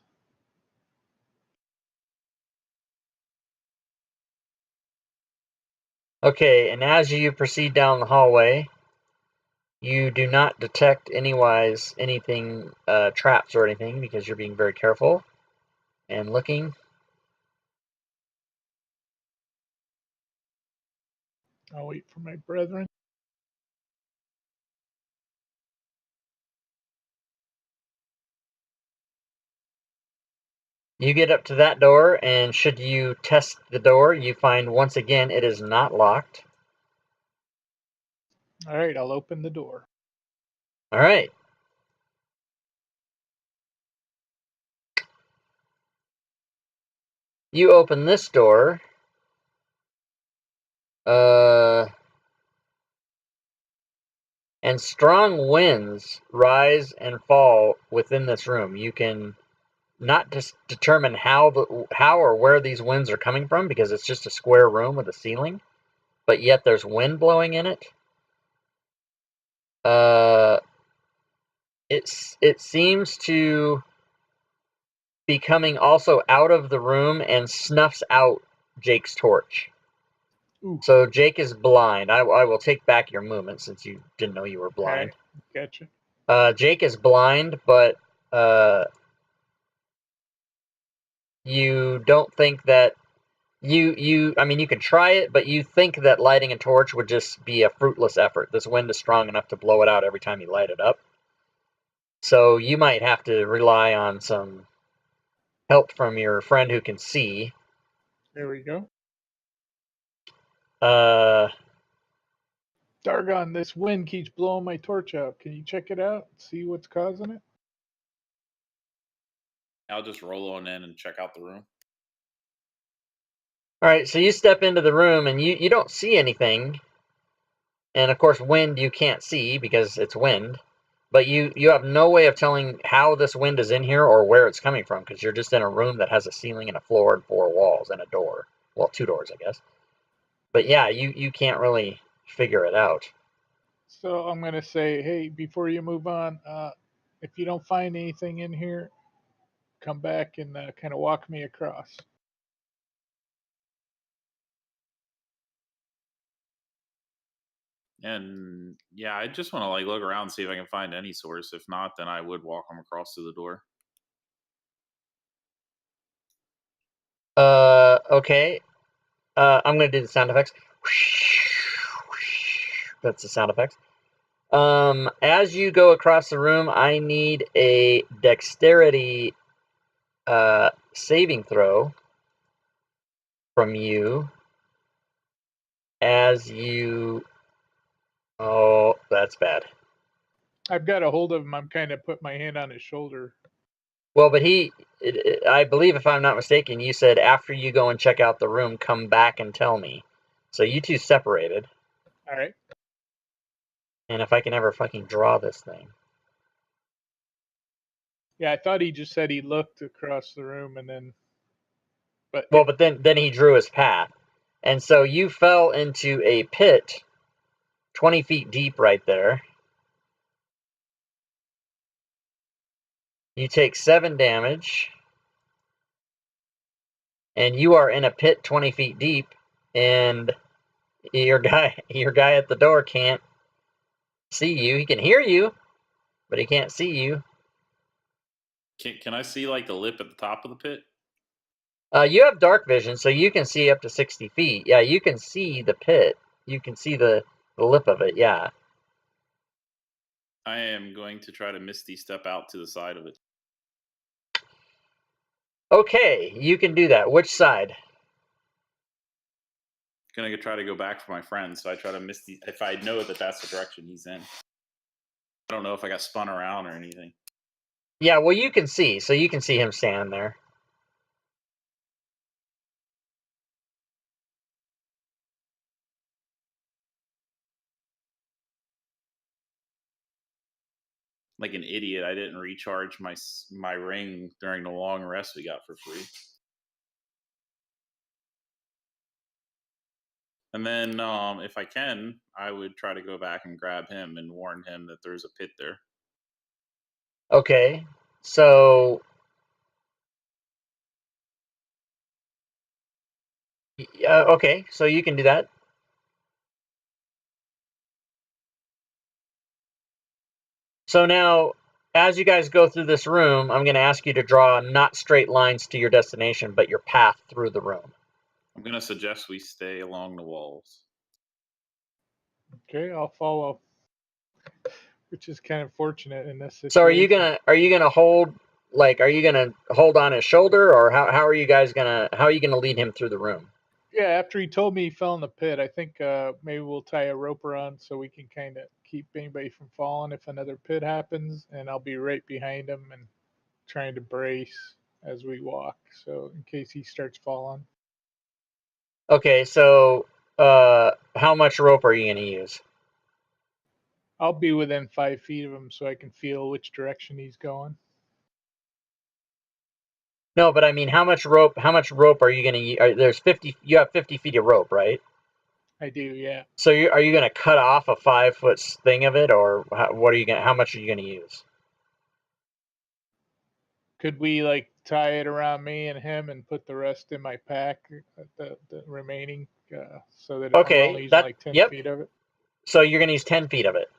Okay, and as you proceed down the hallway, you do not detect anything, traps or anything, because you're being very careful and looking. I'll wait for my brethren. You get up to that door, and should you test the door, you find once again it is not locked. All right, I'll open the door. All right. you open this door. And strong winds rise and fall within this room. You can not just determine how or where these winds are coming from because it's just a square room with a ceiling, but yet there's wind blowing in it. It seems to be coming also out of the room and snuffs out Jake's torch. Ooh. So Jake is blind. I will take back your movement since you didn't know you were blind. Okay. Gotcha. Jake is blind, but you don't think that I mean, you can try it, but you think that lighting a torch would just be a fruitless effort. This wind is strong enough to blow it out every time you light it up. So you might have to rely on some help from your friend who can see. There we go. Dargon, this wind keeps blowing my torch out. Can you check it out? See what's causing it? I'll just roll on in and check out the room. All right, so you step into the room and you don't see anything. And of course, wind you can't see because it's wind. But you have no way of telling how this wind is in here or where it's coming from because you're just in a room that has a ceiling and a floor and 4 walls and a door. Well, 2 doors, I guess. But yeah, you can't really figure it out. So I'm going to say, hey, before you move on, if you don't find anything in here, come back and kind of walk me across. And yeah, I just want to like look around and see if I can find any source. If not, then I would walk them across to the door. Okay. I'm gonna do the sound effects. That's the sound effects. As you go across the room, I need a dexterity saving throw from you as you. Oh, that's bad. I've got a hold of him. I'm kind of put my hand on his shoulder. Well, but I believe if I'm not mistaken, you said after you go and check out the room, come back and tell me. So you two separated. All right. And if I can ever fucking draw this thing. Yeah, I thought he just said he looked across the room and then. But well, but then he drew his path. And so you fell into a pit 20 feet deep right there. You take 7 damage. And you are in a pit 20 feet deep. And your guy at the door can't see you. He can hear you, but he can't see you. Can I see like the lip at the top of the pit? You have dark vision, so you can see up to 60 feet. Yeah, you can see the pit. You can see the lip of it, yeah. I am going to try to misty step out to the side of it. Okay, you can do that. Which side? Gonna try to go back for my friend, so I try to misty. If I know that that's the direction he's in, I don't know if I got spun around or anything. Yeah, well, you can see, so you can see him standing there. Like an idiot, I didn't recharge my ring during the long rest we got for free. And then, if I can, I would try to go back and grab him and warn him that there's a pit there. Okay, so okay, so you can do that. So now, as you guys go through this room, I'm going to ask you to draw not straight lines to your destination, but your path through the room. I'm going to suggest we stay along the walls. Okay, I'll follow. Which is kind of fortunate in this situation. So are you gonna hold on his shoulder, or how are you gonna lead him through the room? Yeah, after he told me he fell in the pit, I think maybe we'll tie a rope around so we can kind of keep anybody from falling if another pit happens, and I'll be right behind him and trying to brace as we walk, so in case he starts falling. Okay, so how much rope are you going to use? I'll be within 5 feet of him so I can feel which direction he's going. No, but I mean, how much rope are you going to use? There's 50, you have 50 feet of rope, right? I do, yeah. So are you going to cut off a 5-foot thing of it, or how much are you going to use? Could we like tie it around me and him and put the rest in my pack, the remaining, so that I'm Okay, only using like 10 yep. feet of it? So you're going to use 10 feet of it.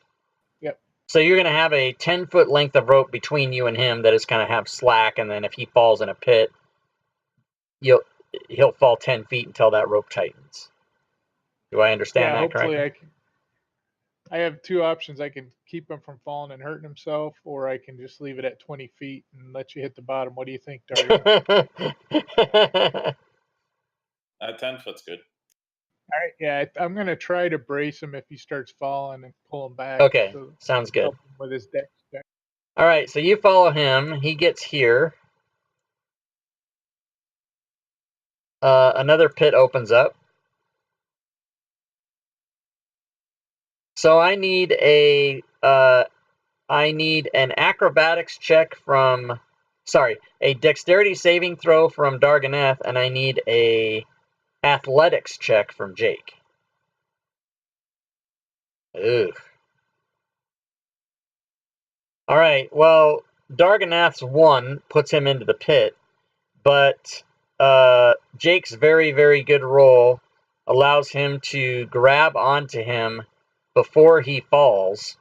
Yep. So you're going to have a 10-foot length of rope between you and him that is going to have slack, and then if he falls in a pit, he'll fall 10 feet until that rope tightens. Do I understand that correctly? Hopefully I have two options. I can keep him from falling and hurting himself, or I can just leave it at 20 feet and let you hit the bottom. What do you think, Dargan? 10 foot's good. All right, yeah, I'm going to try to brace him if he starts falling and pull him back. Okay, sounds good. Help him with his deck. All right, so you follow him. He gets here. Another pit opens up. So I need an acrobatics check from, a dexterity saving throw from Darganeth, and I need a athletics check from Jake. Ugh. All right, well, Darganeth's 1 puts him into the pit, but Jake's very, very good roll allows him to grab onto him before he falls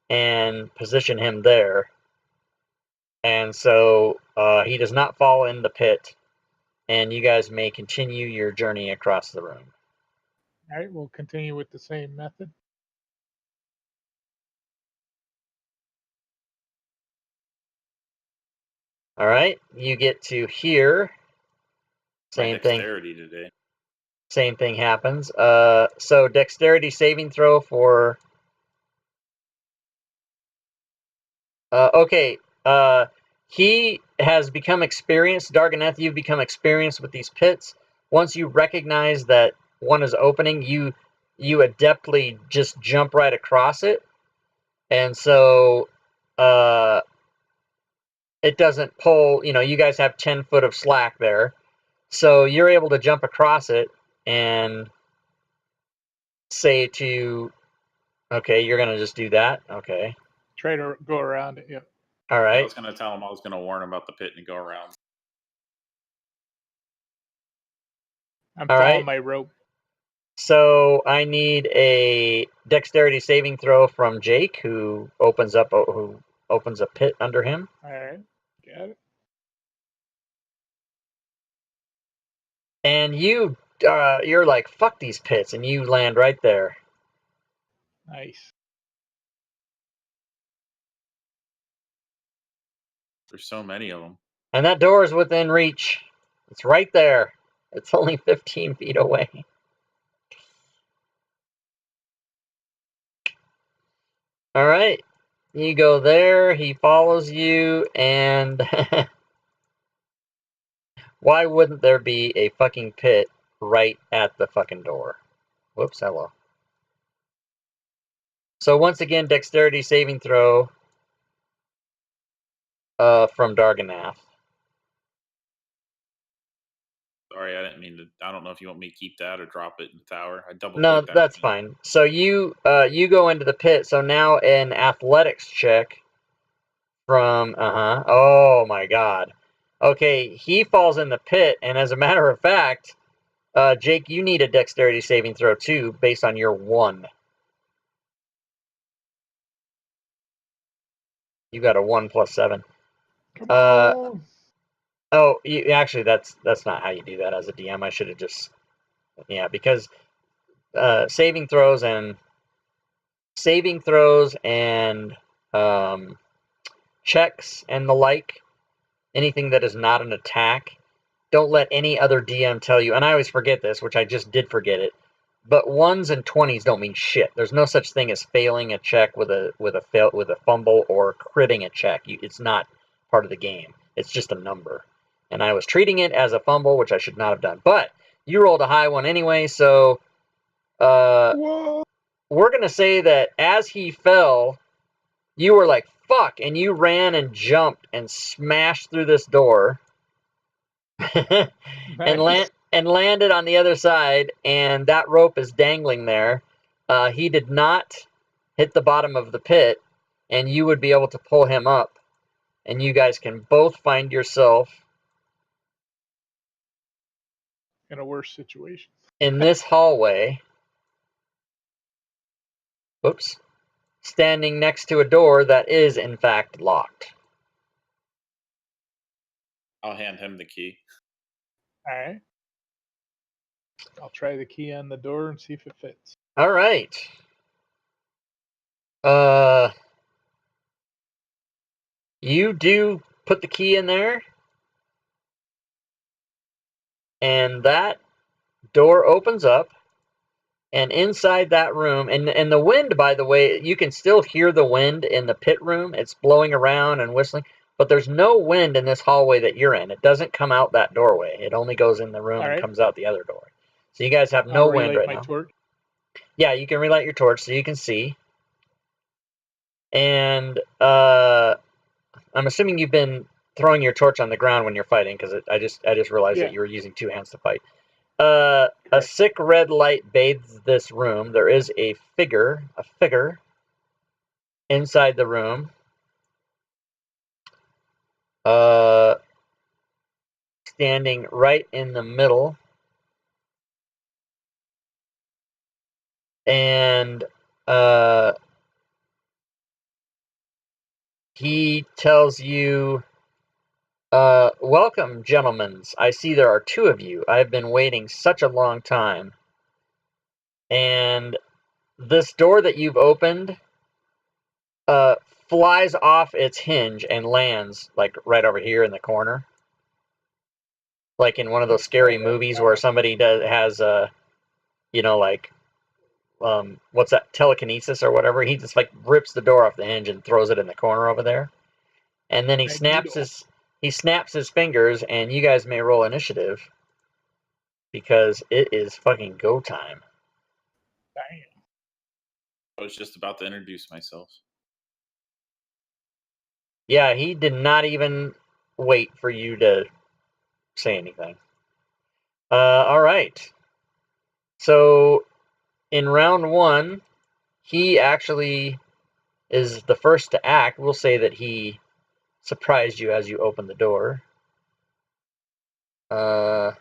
and position him there. And so he does not fall in the pit, and you guys may continue your journey across the room. All right, we'll continue with the same method. All right, you get to here. Same thing. Dexterity today. Same thing happens. So dexterity saving throw for. Okay. He has become experienced. Darganeth, you've become experienced with these pits. Once you recognize that one is opening, you adeptly just jump right across it, and so it doesn't pull. You guys have 10 foot of slack there, so you're able to jump across it and say to. Okay, you're gonna just do that. Okay. Try to go around it. Yep. All right. I was going to tell him I was going to warn him about the pit and go around. I'm following my rope. So I need a dexterity saving throw from Jake, who opens a pit under him. All right, got it. And you're like, fuck these pits, and you land right there. Nice. There's so many of them. And that door is within reach. It's right there. It's only 15 feet away. All right. You go there. He follows you, and why wouldn't there be a fucking pit right at the fucking door? Whoops, hello. So once again, dexterity saving throw from Darganeth. Sorry, I didn't mean to. I don't know if you want me to keep that or drop it in the tower. I double. No, that's fine. So you go into the pit. So now an athletics check from Oh my god. Okay, he falls in the pit, and as a matter of fact, Jake, you need a dexterity saving throw too, based on your 1. You got a 1 plus 7. Come on. Oh, actually, that's not how you do that as a DM. I should have just, because saving throws and checks and the like, anything that is not an attack, don't let any other DM tell you. And I always forget this, which I just did forget it. But 1s and 20s don't mean shit. There's no such thing as failing a check with a fumble or critting a check. It's not part of the game. It's just a number. and I was treating it as a fumble, which I should not have done. But you rolled a high one anyway, so Whoa! we're going to say that as he fell, you were like, fuck, and you ran and jumped and smashed through this door and, Nice. and landed on the other side, and that rope is dangling there. He did not hit the bottom of the pit, and you would be able to pull him up, and you guys can both find yourself In a worse situation. in this hallway. Whoops. Standing next to a door that is, in fact, locked. I'll hand him the key. All right. I'll try the key on the door and see if it fits. All right. You do put the key in there, and that door opens up, and inside that room, and the wind, by the way, you can still hear the wind in the pit room. It's blowing around and whistling, but there's no wind in this hallway that you're in. It doesn't come out that doorway. It only goes in the room All and right. comes out the other door. So you guys have no I'll wind relight right my now. torch. Yeah, you can relight your torch so you can see. And I'm assuming you've been throwing your torch on the ground when you're fighting, because I just realized Yeah. that you were using two hands to fight. A Correct. sick red light bathes this room. There is a figure inside the room. Standing right in the middle. And he tells you, welcome, gentlemen. I see there are two of you. I've been waiting such a long time. And this door that you've opened flies off its hinge and lands like right over here in the corner. Like in one of those scary movies where somebody has like what's that, telekinesis or whatever. He just like rips the door off the hinge and throws it in the corner over there. And then he snaps his fingers, and you guys may roll initiative because it is fucking go time. Damn. I was just about to introduce myself. Yeah, he did not even wait for you to say anything. All right. So in round one, he actually is the first to act. We'll say that he surprised you as you opened the door. All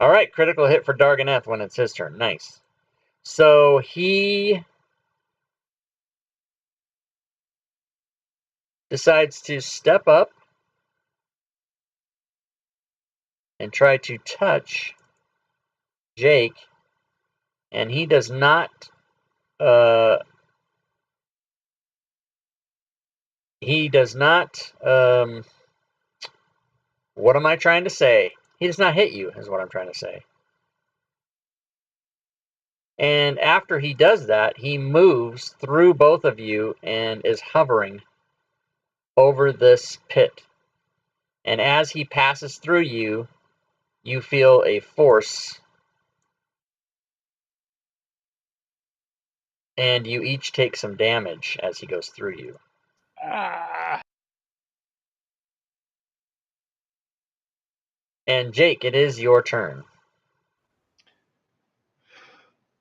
right, critical hit for Darganeth when it's his turn. Nice. So he decides to step up and try to touch Jake, and he does not. He does not. What am I trying to say? He does not hit you, is what I'm trying to say. And after he does that, he moves through both of you and is hovering over this pit. And as he passes through you, you feel a force. And you each take some damage as he goes through you. Ah. And Jake, it is your turn.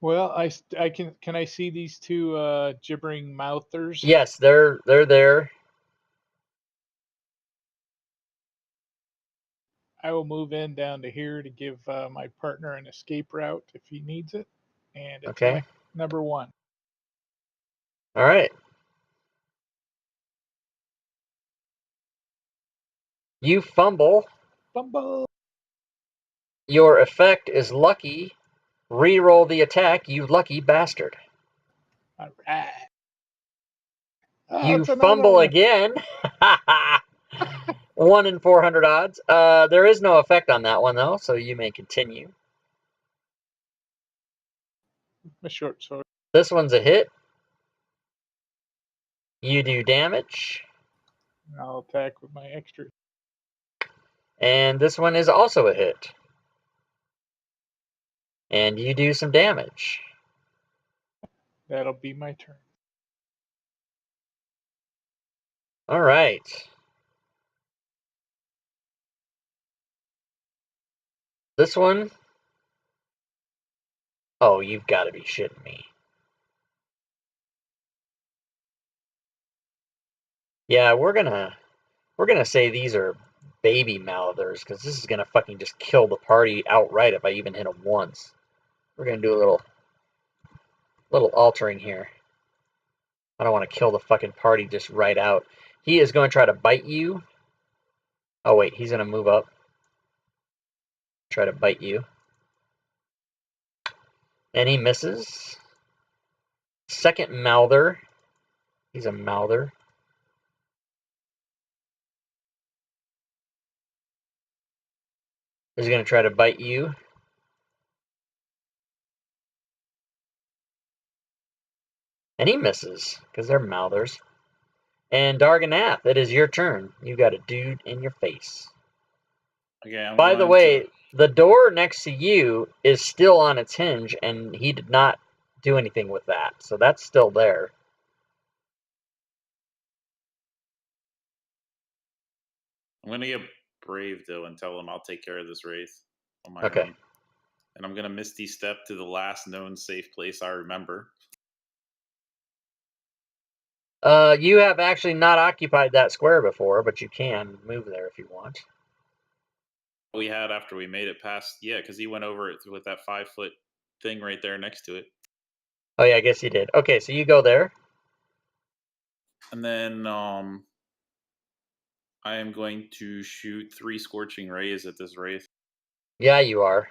Well, I can I see these two gibbering mouthers? Yes, they're there. I will move in down to here to give my partner an escape route if he needs it. And it's Okay. number one. All right. You fumble. Fumble. Your effect is lucky. Reroll the attack, you lucky bastard. All right. You It's another fumble one. again. 1 in 400 odds. There is no effect on that one, though, so you may continue. My short sword. This one's a hit. You do damage. And I'll attack with my extra. And this one is also a hit. And you do some damage. That'll be my turn. All right. This one. Oh, you've got to be shitting me. Yeah, we're gonna say these are baby Malithers, because this is gonna fucking just kill the party outright if I even hit them once. We're gonna do a little altering here. I don't want to kill the fucking party just right out. He is going to try to bite you. Oh wait, he's gonna move up. Try to bite you. And he misses. Second Malther. He's a Malther. He's going to try to bite you. And he misses, because they're Malthers. And Darganath, it is your turn. You got a dude in your face. Okay, By the way, the door next to you is still on its hinge, and he did not do anything with that. So that's still there. I'm gonna get brave though and tell him I'll take care of this wraith on my Okay. own. And I'm gonna misty step to the last known safe place I remember. You have actually not occupied that square before, but you can move there if you want. We had after we made it past, yeah, because he went over it with that 5-foot thing right there next to it. Oh yeah, I guess you did. Okay, so you go there. And then I am going to shoot 3 scorching rays at this wraith. Yeah, you are.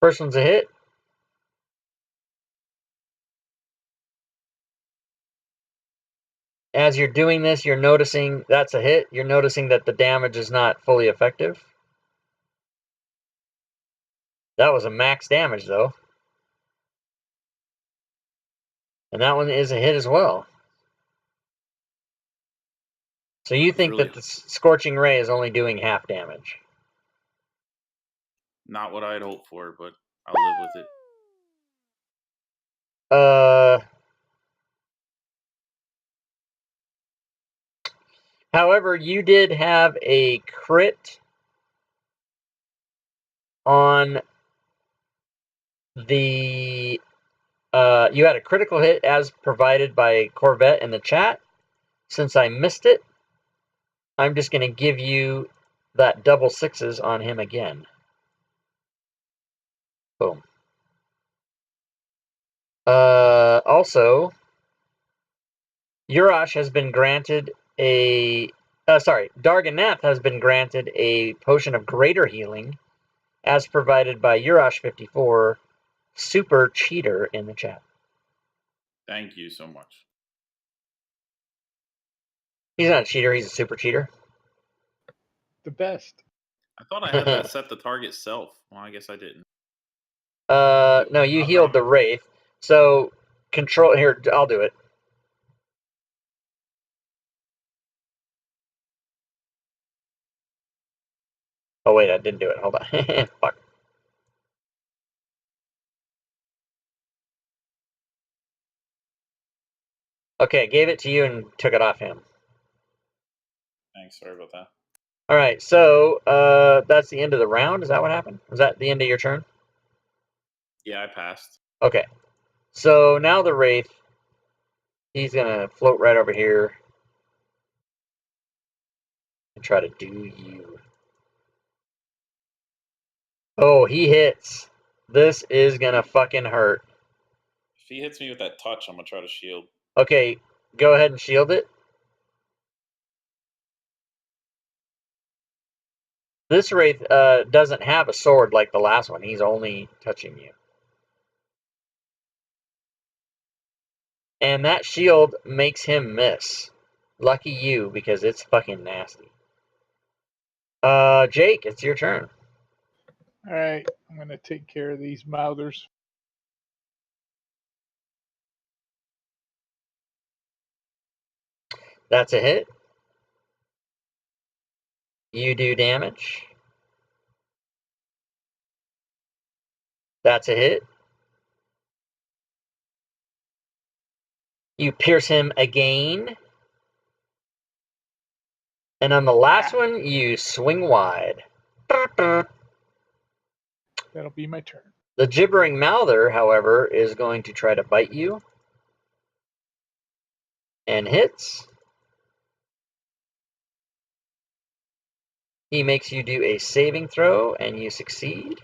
First one's a hit. As you're doing this, you're noticing that's a hit. You're noticing that the damage is not fully effective. That was a max damage, though. And that one is a hit as well. So you think really that the Scorching Ray is only doing half damage? not what I'd hoped for, but I'll live with it. However, you did have a crit on the... you had a critical hit as provided by Corvette in the chat. Since I missed it, I'm just going to give you that double sixes on him again. Boom. Also, Urash has been granted a... Darganath has been granted a potion of greater healing as provided by Urash54, Super Cheater in the chat. Thank you so much. He's not a cheater, he's a super cheater. The best. I thought I had that set the target self. Well, I guess I didn't. No, you healed the Wraith. So, control... Here, I'll do it. Oh, wait, I didn't do it. Hold on. Fuck. Okay, gave it to you and took it off him. Thanks, sorry about that. Alright, so, that's the end of the round? Is that what happened? Was that the end of your turn? Yeah, I passed. Okay. So, now the Wraith, he's gonna float right over here and try to do you. Oh, he hits. This is gonna fucking hurt. If he hits me with that touch, I'm gonna try to shield. Okay, go ahead and shield it. This Wraith doesn't have a sword like the last one. He's only touching you. And that shield makes him miss. Lucky you, because it's fucking nasty. Jake, it's your turn. All right, I'm gonna take care of these Mouthers. That's a hit. You do damage. That's a hit. You pierce him again. And on the last one, you swing wide. That'll be my turn. The gibbering mouther, however, is going to try to bite you. And hits. He makes you do a saving throw, and you succeed.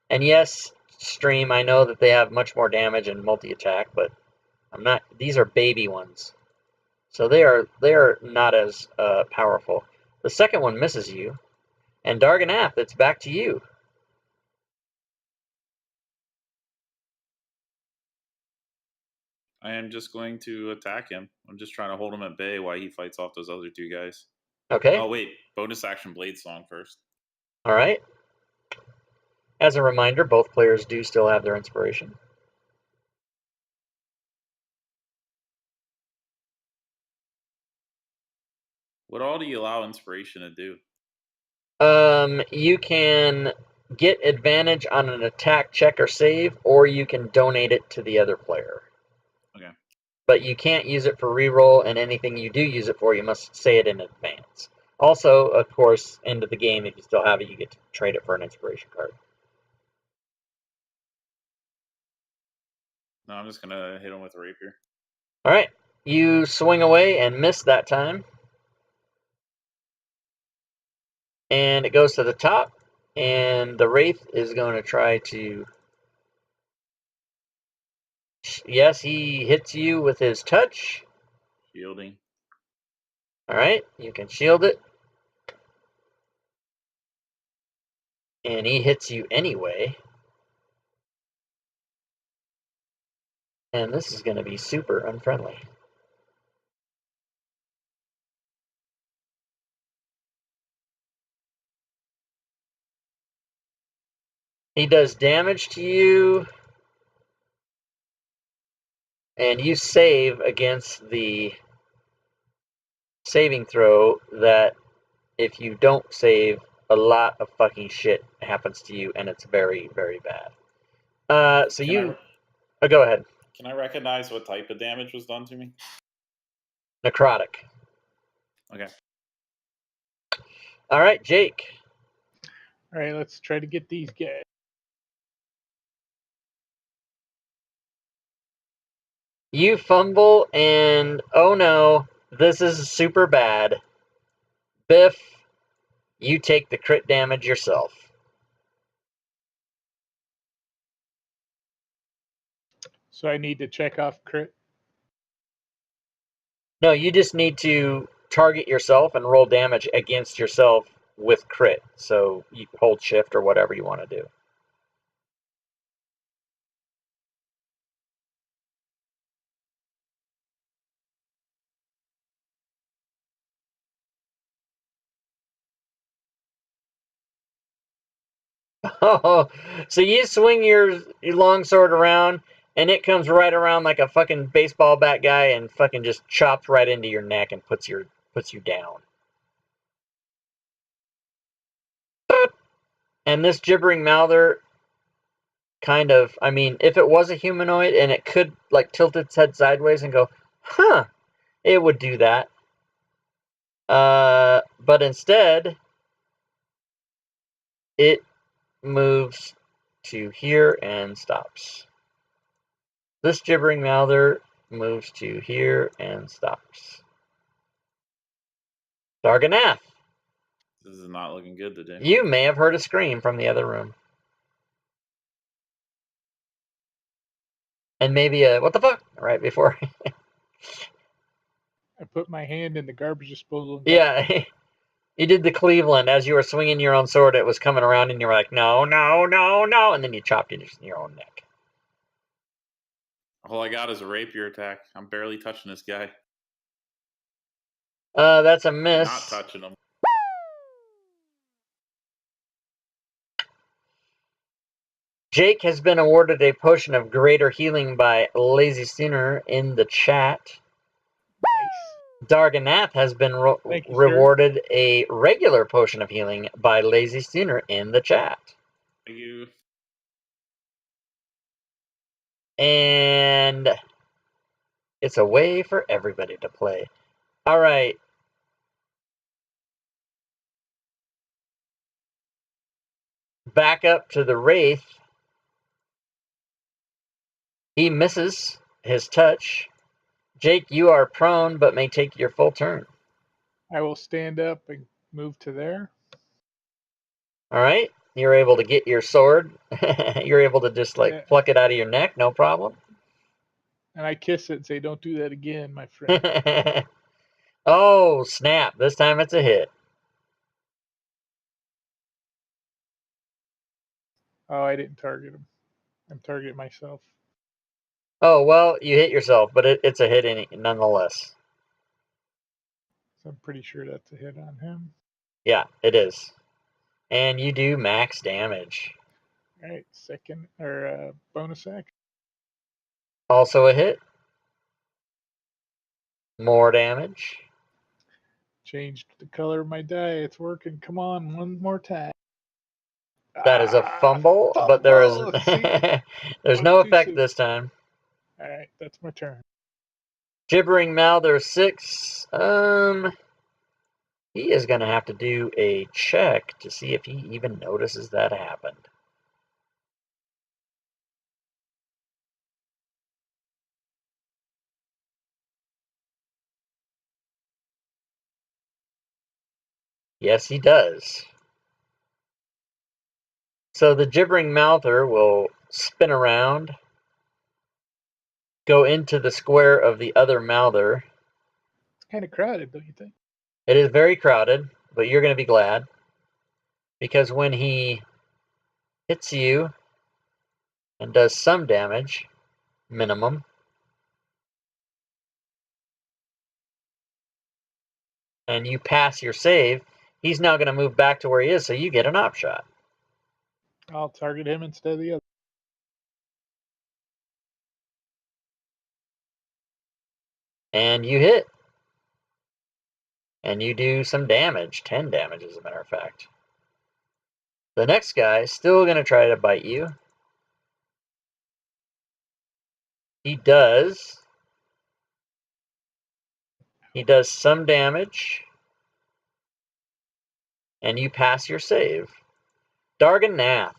And yes, stream, I know that they have much more damage and multi-attack, but I'm not. These are baby ones, so they are not as powerful. The second one misses you, and Darganath, it's back to you. I am just going to attack him. I'm just trying to hold him at bay while he fights off those other two guys. Okay. Oh wait, bonus action Blade Song first. All right. As a reminder, both players do still have their inspiration. What all do you allow inspiration to do? You can get advantage on an attack check or save, or you can donate it to the other player. Okay. But you can't use it for reroll, and anything you do use it for, you must say it in advance. Also, of course, end of the game, if you still have it, you get to trade it for an inspiration card. No, I'm just gonna hit him with a rapier. All right, you swing away and miss that time. And it goes to the top, and the Wraith is going to try to... Yes, he hits you with his touch. Shielding. All right, you can shield it. And he hits you anyway. And this is going to be super unfriendly. He does damage to you. And you save against the saving throw that if you don't save, a lot of fucking shit happens to you, and it's very, very bad. Oh, go ahead. Can I recognize what type of damage was done to me? Necrotic. Okay. All right, Jake. All right, let's try to get these guys. You fumble, and oh no, this is super bad. Biff, you take the crit damage yourself. So I need to check off crit. No, you just need to target yourself and roll damage against yourself with crit. So you hold shift or whatever you want to do. Oh, so you swing your longsword around, and it comes right around like a fucking baseball bat guy and fucking just chops right into your neck and puts you down. And this gibbering mouther kind of, I mean, if it was a humanoid and it could like tilt its head sideways and go, huh, it would do that. But instead, it moves to here and stops. This gibbering mouther moves to here and stops. Darganath. This is not looking good today. You may have heard a scream from the other room. And maybe a, what the fuck, right before. I put my hand in the garbage disposal. Yeah, you did the Cleveland. As you were swinging your own sword, it was coming around and you were like, no, no, no, no. And then you chopped it in your own neck. All I got is a rapier attack. I'm barely touching this guy. That's a miss. Not touching him. Jake has been awarded a potion of greater healing by Lazy Sinner in the chat. Darganath has been Thank you, sir. rewarded a regular potion of healing by Lazy Sooner in the chat. Thank you. And it's a way for everybody to play. All right. Back up to the Wraith. He misses his touch. Jake, you are prone, but may take your full turn. I will stand up and move to there. All right. You're able to get your sword. You're able to just Yeah. pluck it out of your neck, no problem. And I kiss it and say, "Don't do that again, my friend." Oh, snap. This time it's a hit. Oh, I didn't target him. I'm targeting myself. Oh, well, you hit yourself, but it's a hit nonetheless. So I'm pretty sure that's a hit on him. Yeah, it is. And you do max damage. All right, second or bonus action. Also a hit. More damage. Changed the color of my die. It's working. Come on, one more time. That is a fumble, but there is there's no effect this time. All right, that's my turn. Gibbering Mouther 6. He is going to have to do a check to see if he even notices that happened. Yes, he does. So the Gibbering Mouther will spin around, go into the square of the other Mouther. It's kind of crowded, don't you think? It is very crowded, but you're going to be glad. Because when he hits you and does some damage, minimum, and you pass your save, he's now going to move back to where he is, so you get an op shot. I'll target him instead of the other. And you hit. And you do some damage. 10 damage, as a matter of fact. The next guy is still going to try to bite you. He does. He does some damage. And you pass your save. Darganath.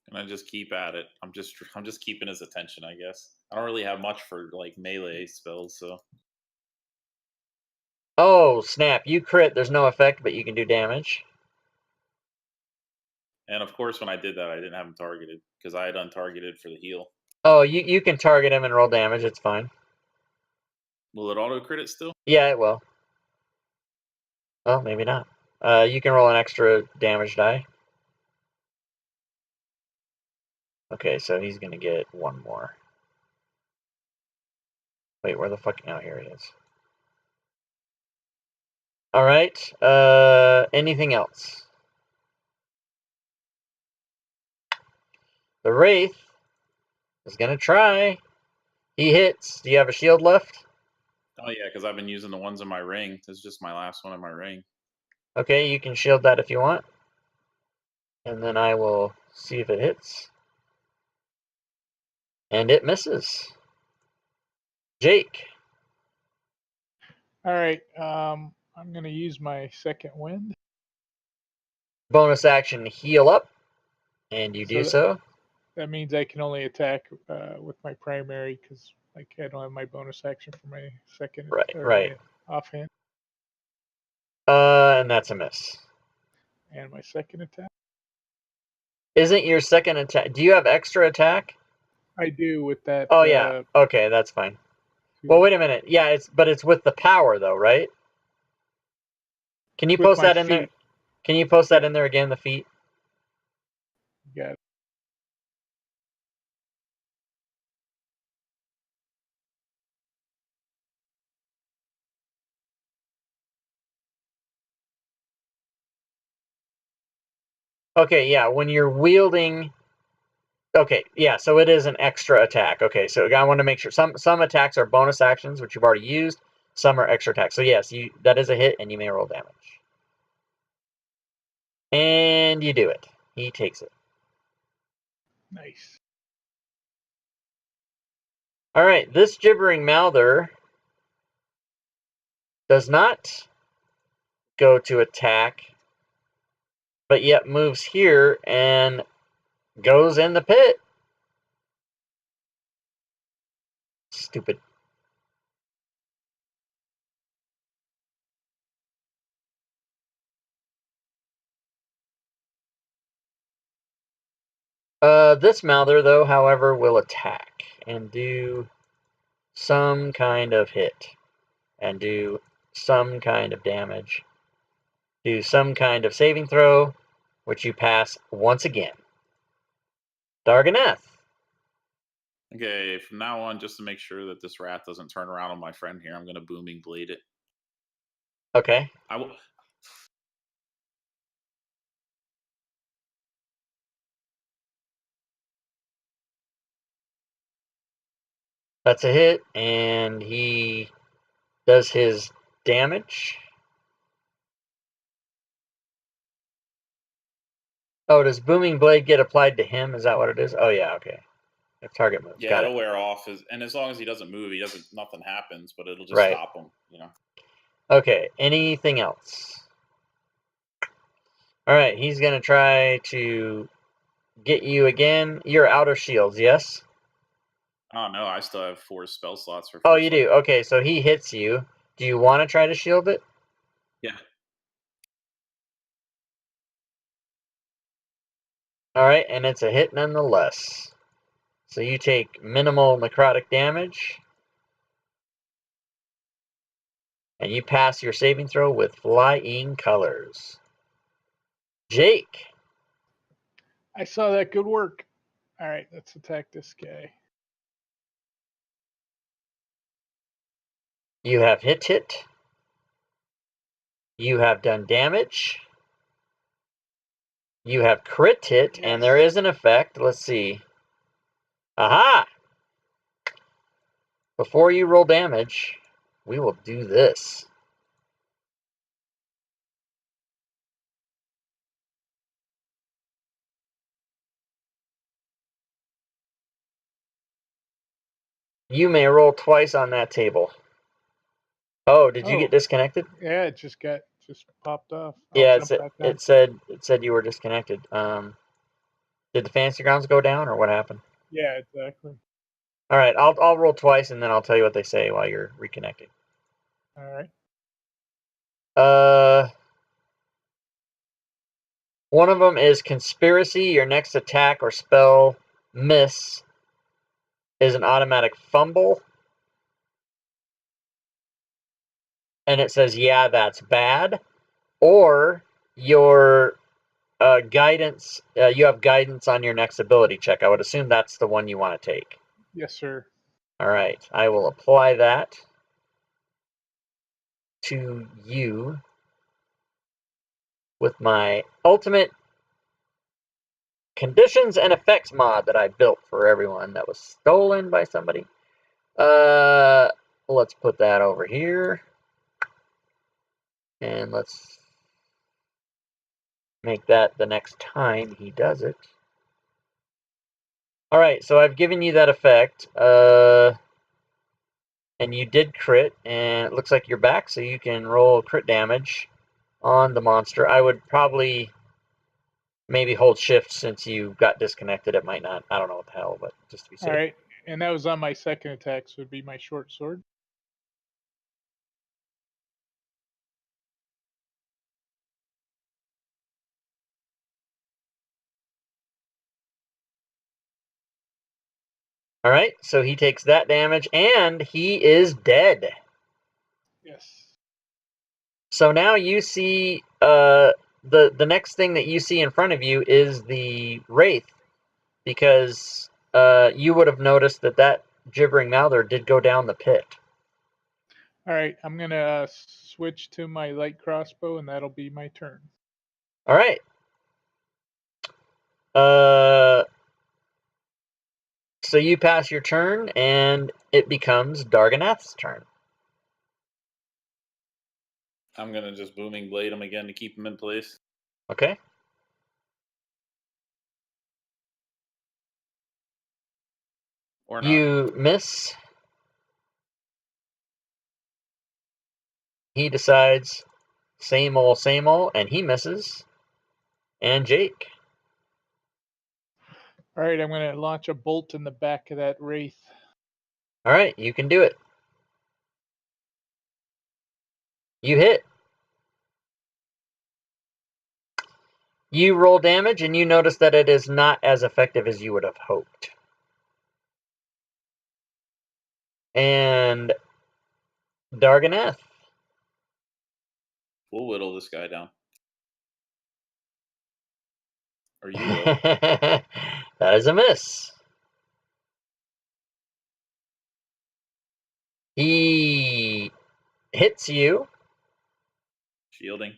And I just keep at it. I'm just keeping his attention, I guess. I don't really have much for like melee spells, so. Oh, snap. You crit. There's no effect, but you can do damage. And of course, when I did that, I didn't have him targeted because I had untargeted for the heal. Oh, you can target him and roll damage. It's fine. Will it auto crit it still? Yeah, it will. Well, maybe not. You can roll an extra damage die. Okay, so he's going to get one more. Wait, where the fuck? Oh, here he is. All right. Anything else? The Wraith is going to try. He hits. Do you have a shield left? Oh yeah, because I've been using the ones in my ring. This is just my last one in my ring. Okay, you can shield that if you want. And then I will see if it hits. And it misses. Jake. All right, I'm going to use my second wind. Bonus action, heal up. And you do so. That means I can only attack with my primary because like I don't have my bonus action for my second Right. my offhand. And that's a miss. And my second attack. Isn't your second attack... Do you have extra attack? I do with that. Oh, yeah. Okay, that's fine. Well, wait a minute. Yeah, it's with the power, though, right? Can you post that in there? Can you post that in there again, the feat? Got it. Okay, yeah. When you're wielding Okay, yeah, so it is an extra attack. Okay, so I want to make sure some attacks are bonus actions, which you've already used. Some are extra attacks. So yes, that is a hit, and you may roll damage. And you do it. He takes it. Nice. All right, this gibbering mouther does not go to attack, but yet moves here and goes in the pit. Stupid. This mouther, though, however, will attack and do some kind of hit and do some kind of damage. Do some kind of saving throw, which you pass once again. Darganeth. Okay, from now on, just to make sure that this rat doesn't turn around on my friend here, I'm going to booming blade it. Okay. I will. That's a hit, and he does his damage. Oh, does Booming Blade get applied to him? Is that what it is? Oh, yeah, okay. If target moves. Yeah, Got it'll it. wear off, and as long as he doesn't move, nothing happens, but it'll just Right. stop him. Okay, anything else? All right, he's going to try to get you again. You're out of shields, yes? Oh no, I still have 4 spell slots for. Oh, you do? Okay, so he hits you. Do you want to try to shield it? Yeah. All right, and it's a hit nonetheless. So you take minimal necrotic damage. And you pass your saving throw with flying colors. Jake. I saw that. Good work. All right, let's attack this guy. You have hit. You have done damage. You have crit hit, Yes. and there is an effect. Let's see. Aha! Before you roll damage, we will do this. You may roll twice on that table. Oh, did you get disconnected? Yeah, it just popped off. Yeah, Jump back on. it said you were disconnected. Did the fancy grounds go down, or what happened? Yeah, exactly. All right, I'll roll twice, and then I'll tell you what they say while you're reconnecting. All right. One of them is conspiracy. Your next attack or spell miss is an automatic fumble. And it says, yeah, that's bad. Or your guidance, you have guidance on your next ability check. I would assume that's the one you want to take. Yes, sir. All right, I will apply that to you with my ultimate conditions and effects mod that I built for everyone that was stolen by somebody. Let's put that over here. And let's make that the next time he does it. All right, so I've given you that effect. And you did crit, and it looks like you're back, so you can roll crit damage on the monster. I would probably maybe hold shift since you got disconnected. It might not. I don't know what the hell, but just to be safe. All right, and that was on my second attack, so it'd be my short sword. All right, so he takes that damage, and he is dead. Yes. So now you see the next thing that you see in front of you is the wraith, because you would have noticed that gibbering mouther did go down the pit. All right, I'm gonna switch to my light crossbow, and that'll be my turn. All right. so you pass your turn, and it becomes Darganath's turn. I'm gonna just booming blade him again to keep him in place. Okay. Or not. You miss. He decides same old, and he misses. And Jake. All right, I'm going to launch a bolt in the back of that wraith. All right, you can do it. You hit. You roll damage, and you notice that it is not as effective as you would have hoped. And Darganath. We'll whittle this guy down. Or you will. That is a miss. He hits you. Shielding.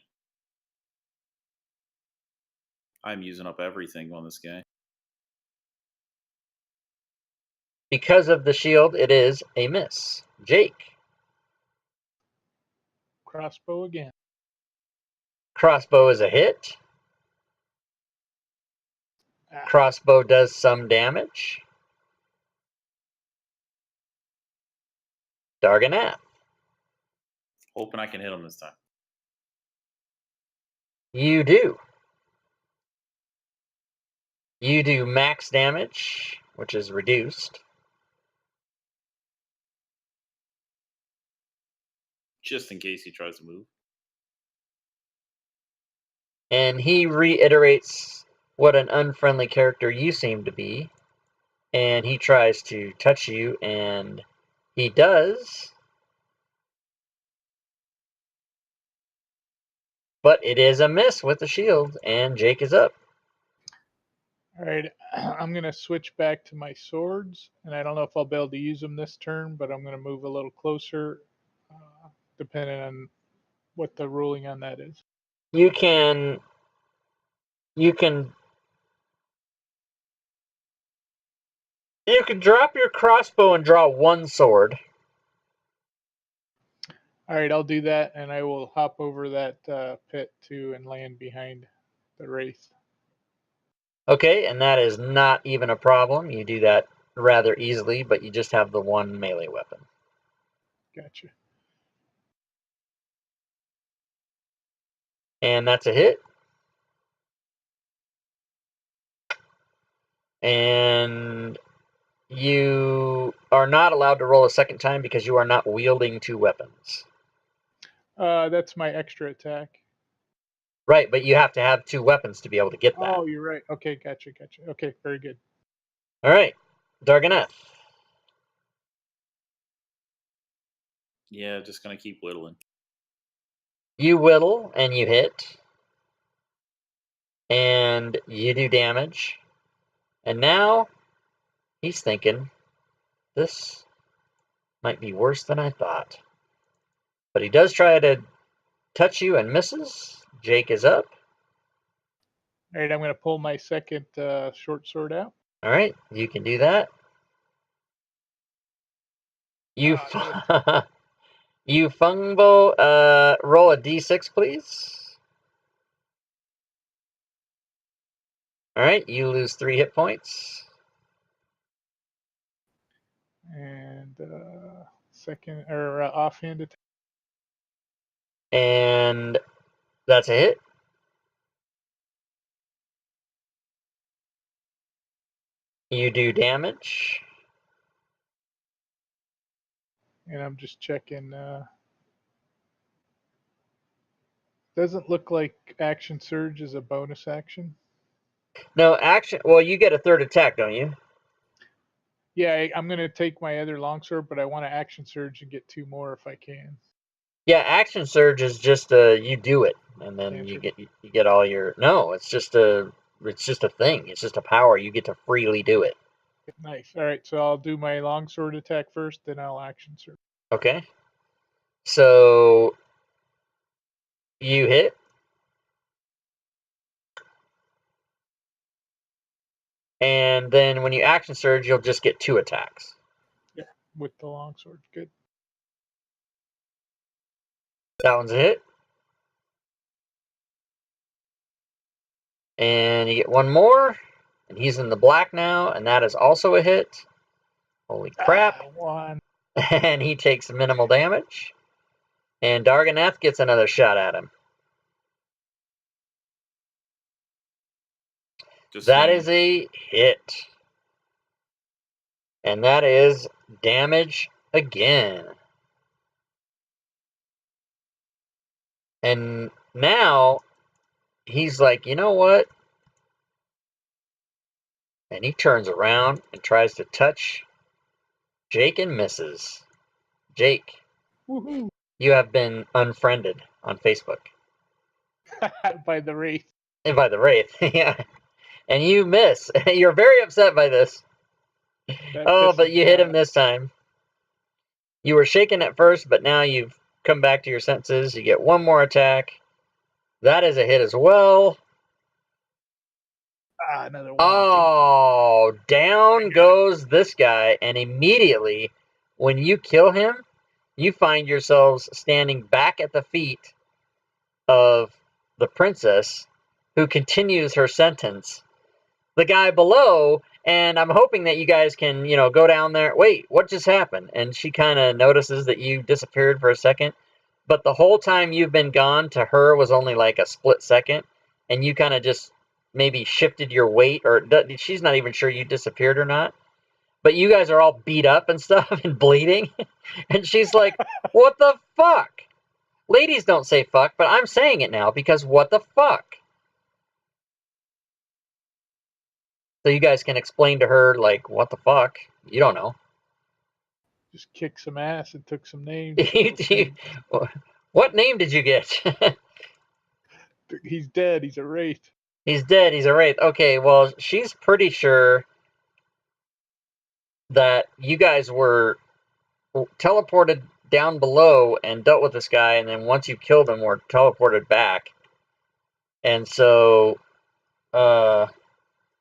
I'm using up everything on this guy. Because of the shield, it is a miss. Jake. Crossbow again. Crossbow is a hit. Ah, Crossbow does some damage. Darganath. Hoping I can hit him this time. You do. You do max damage, which is reduced. Just in case he tries to move. And he reiterates what an unfriendly character you seem to be. And he tries to touch you, and he does. But it is a miss with the shield, and Jake is up. all right, I'm going to switch back to my swords, and I don't know if I'll be able to use them this turn, but I'm going to move a little closer, depending on what the ruling on that is. You can drop your crossbow and draw one sword. All right, I'll do that, and I will hop over that pit too and land behind the wraith. Okay, and that is not even a problem. You do that rather easily, but you just have the one melee weapon. Gotcha. And that's a hit. And you are not allowed to roll a second time because you are not wielding two weapons. That's my extra attack. Right, but you have to have two weapons to be able to get that. Oh, you're right. Okay, gotcha. Okay, very good. All right, Darganath. Yeah, just gonna keep whittling. You whittle and you hit. And you do damage. And now he's thinking, this might be worse than I thought. But he does try to touch you and misses. Jake is up. All right, I'm going to pull my second short sword out. All right, you can do that. You you Fungbo, roll a d6, please. All right, you lose 3 hit points. And second or offhand attack. And that's a hit. You do damage. And I'm just checking. Doesn't look like action surge is a bonus action. No, action. Well, you get a third attack, don't you? Yeah, I'm going to take my other longsword, but I want to action surge and get 2 more if I can. Yeah, action surge is just you do it, and then Cantrip. you get all your. No, it's just a thing. It's just a power. You get to freely do it. Nice. All right, so I'll do my longsword attack first, then I'll action surge. Okay. So you hit, And then when you action surge, you'll just get 2 attacks. With the longsword. Good. That one's a hit. And you get 1 more. And he's in the black now, and that is also a hit. Holy crap. 1. And he takes minimal damage. And Darganeth gets another shot at him. That is a hit. And that is damage again. And now he's like, you know what? And he turns around and tries to touch Jake and misses. Jake, Woohoo! you have been unfriended on Facebook. By the Wraith. And by the Wraith, yeah. And you miss. You're very upset by this. That But pisses you me hit him off. this time. You were shaken at first, but now you've come back to your senses. You get 1 more attack. That is a hit as well. Another 1. Oh, down goes this guy, and immediately when you kill him, you find yourselves standing back at the feet of the princess, who continues her sentence. The guy below, and I'm hoping that you guys can, go down there. Wait, what just happened? And she kind of notices that you disappeared for a second, but the whole time you've been gone to her was only like a split second, and you kind of just maybe shifted your weight, or she's not even sure you disappeared or not. But you guys are all beat up and stuff and bleeding, and she's like, what the fuck? Ladies don't say fuck, but I'm saying it now because what the fuck? So you guys can explain to her, like, what the fuck? You don't know. Just kicked some ass and took some names. What name did you get? He's dead. He's a Wraith. He's dead. He's a Wraith. Okay, well, she's pretty sure that you guys were teleported down below and dealt with this guy, and then once you killed him, were teleported back. And so,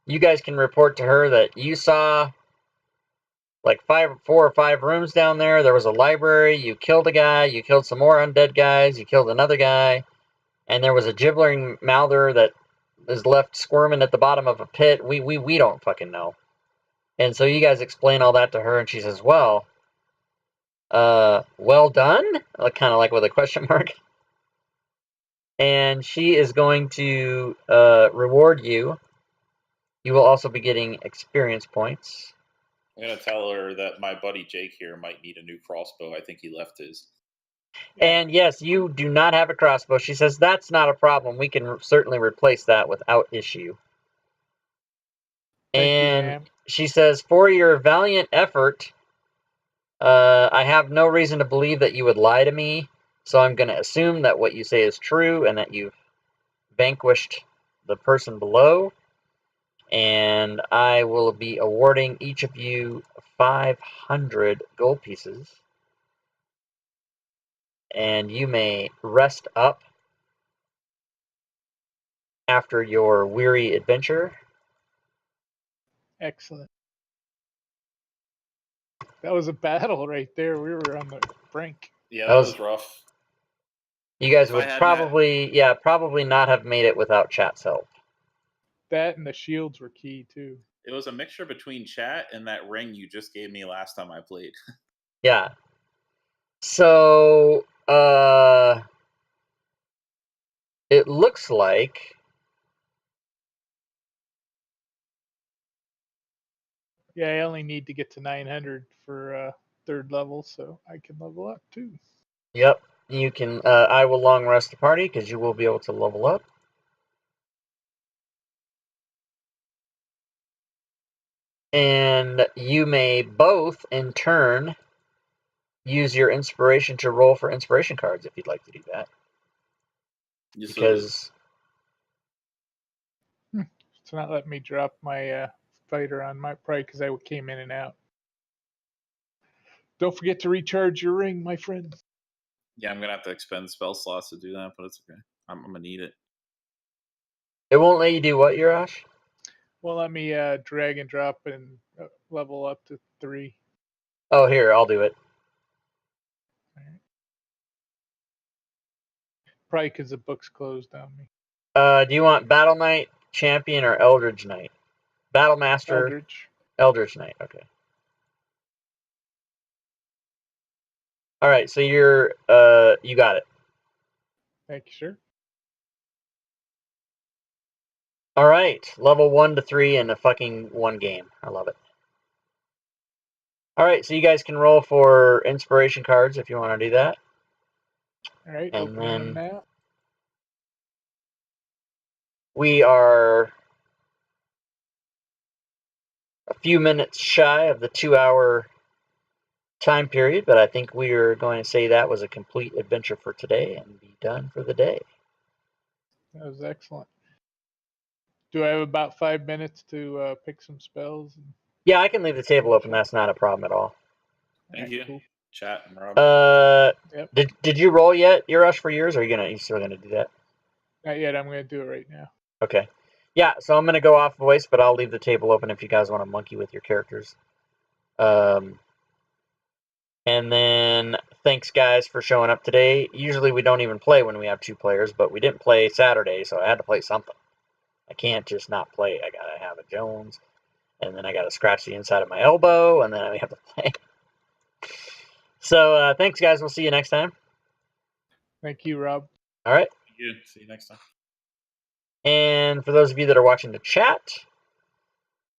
you guys can report to her that you saw like 4 or 5 rooms down there. There was a library. You killed a guy. You killed some more undead guys. You killed another guy. And there was a gibbering mouther that is left squirming at the bottom of a pit. We don't fucking know. And so you guys explain all that to her, and she says, well done? Kind of like with a question mark. And she is going to reward you. You will also be getting experience points. I'm going to tell her that my buddy Jake here might need a new crossbow. I think he left his. And yes, you do not have a crossbow. She says, that's not a problem. We can certainly replace that without issue. And she says, for your valiant effort, I have no reason to believe that you would lie to me. So I'm going to assume that what you say is true and that you've vanquished the person below. And I will be awarding each of you 500 gold pieces. And you may rest up after your weary adventure. Excellent. That was a battle right there. We were on the brink. Yeah, that was rough. You guys would probably not have made it without chat's help. That and the shields were key too. It was a mixture between chat and that ring you just gave me last time I played. Yeah. So, it looks like I only need to get to 900 for 3rd level, so I can level up too. Yep. You can, I will long rest the party because you will be able to level up. And you may both, in turn, use your inspiration to roll for inspiration cards if you'd like to do that. Yes, because it's not letting me drop my fighter on my probably because I came in and out. Don't forget to recharge your ring, my friend. Yeah, I'm gonna have to expend spell slots to do that, but it's okay. I'm gonna need it. It won't let you do what, Urash? Well, let me drag and drop and level up to 3. Oh, here, I'll do it. Probably because the book's closed on me. Do you want Battle Knight, Champion, or Eldridge Knight? Battle Master, Eldritch. Eldritch Knight. Okay. All right, so you're you got it. Thank you, sir. All right, level 1 to 3 in a fucking one game. I love it. All right, so you guys can roll for inspiration cards if you want to do that. All right, And opening them then now. we are a few minutes shy of the 2-hour time period, but I think we are going to say that was a complete adventure for today and be done for the day. That was excellent. Do I have about 5 minutes to pick some spells? Yeah, I can leave the table open. That's not a problem at all. Thank you. Cool. Chat and Rob. Yep. Did you roll yet, your rush for yours, or are you still gonna do that? Not yet. I'm going to do it right now. Okay. Yeah, so I'm gonna go off voice, but I'll leave the table open if you guys want to monkey with your characters. And then thanks guys for showing up today. Usually we don't even play when we have 2 players, but we didn't play Saturday, so I had to play something. I can't just not play. I gotta have a Jones, and then I gotta scratch the inside of my elbow, and then I have to play. So thanks guys. We'll see you next time. Thank you, Rob. All right. Thank you. See you next time. And for those of you that are watching the chat,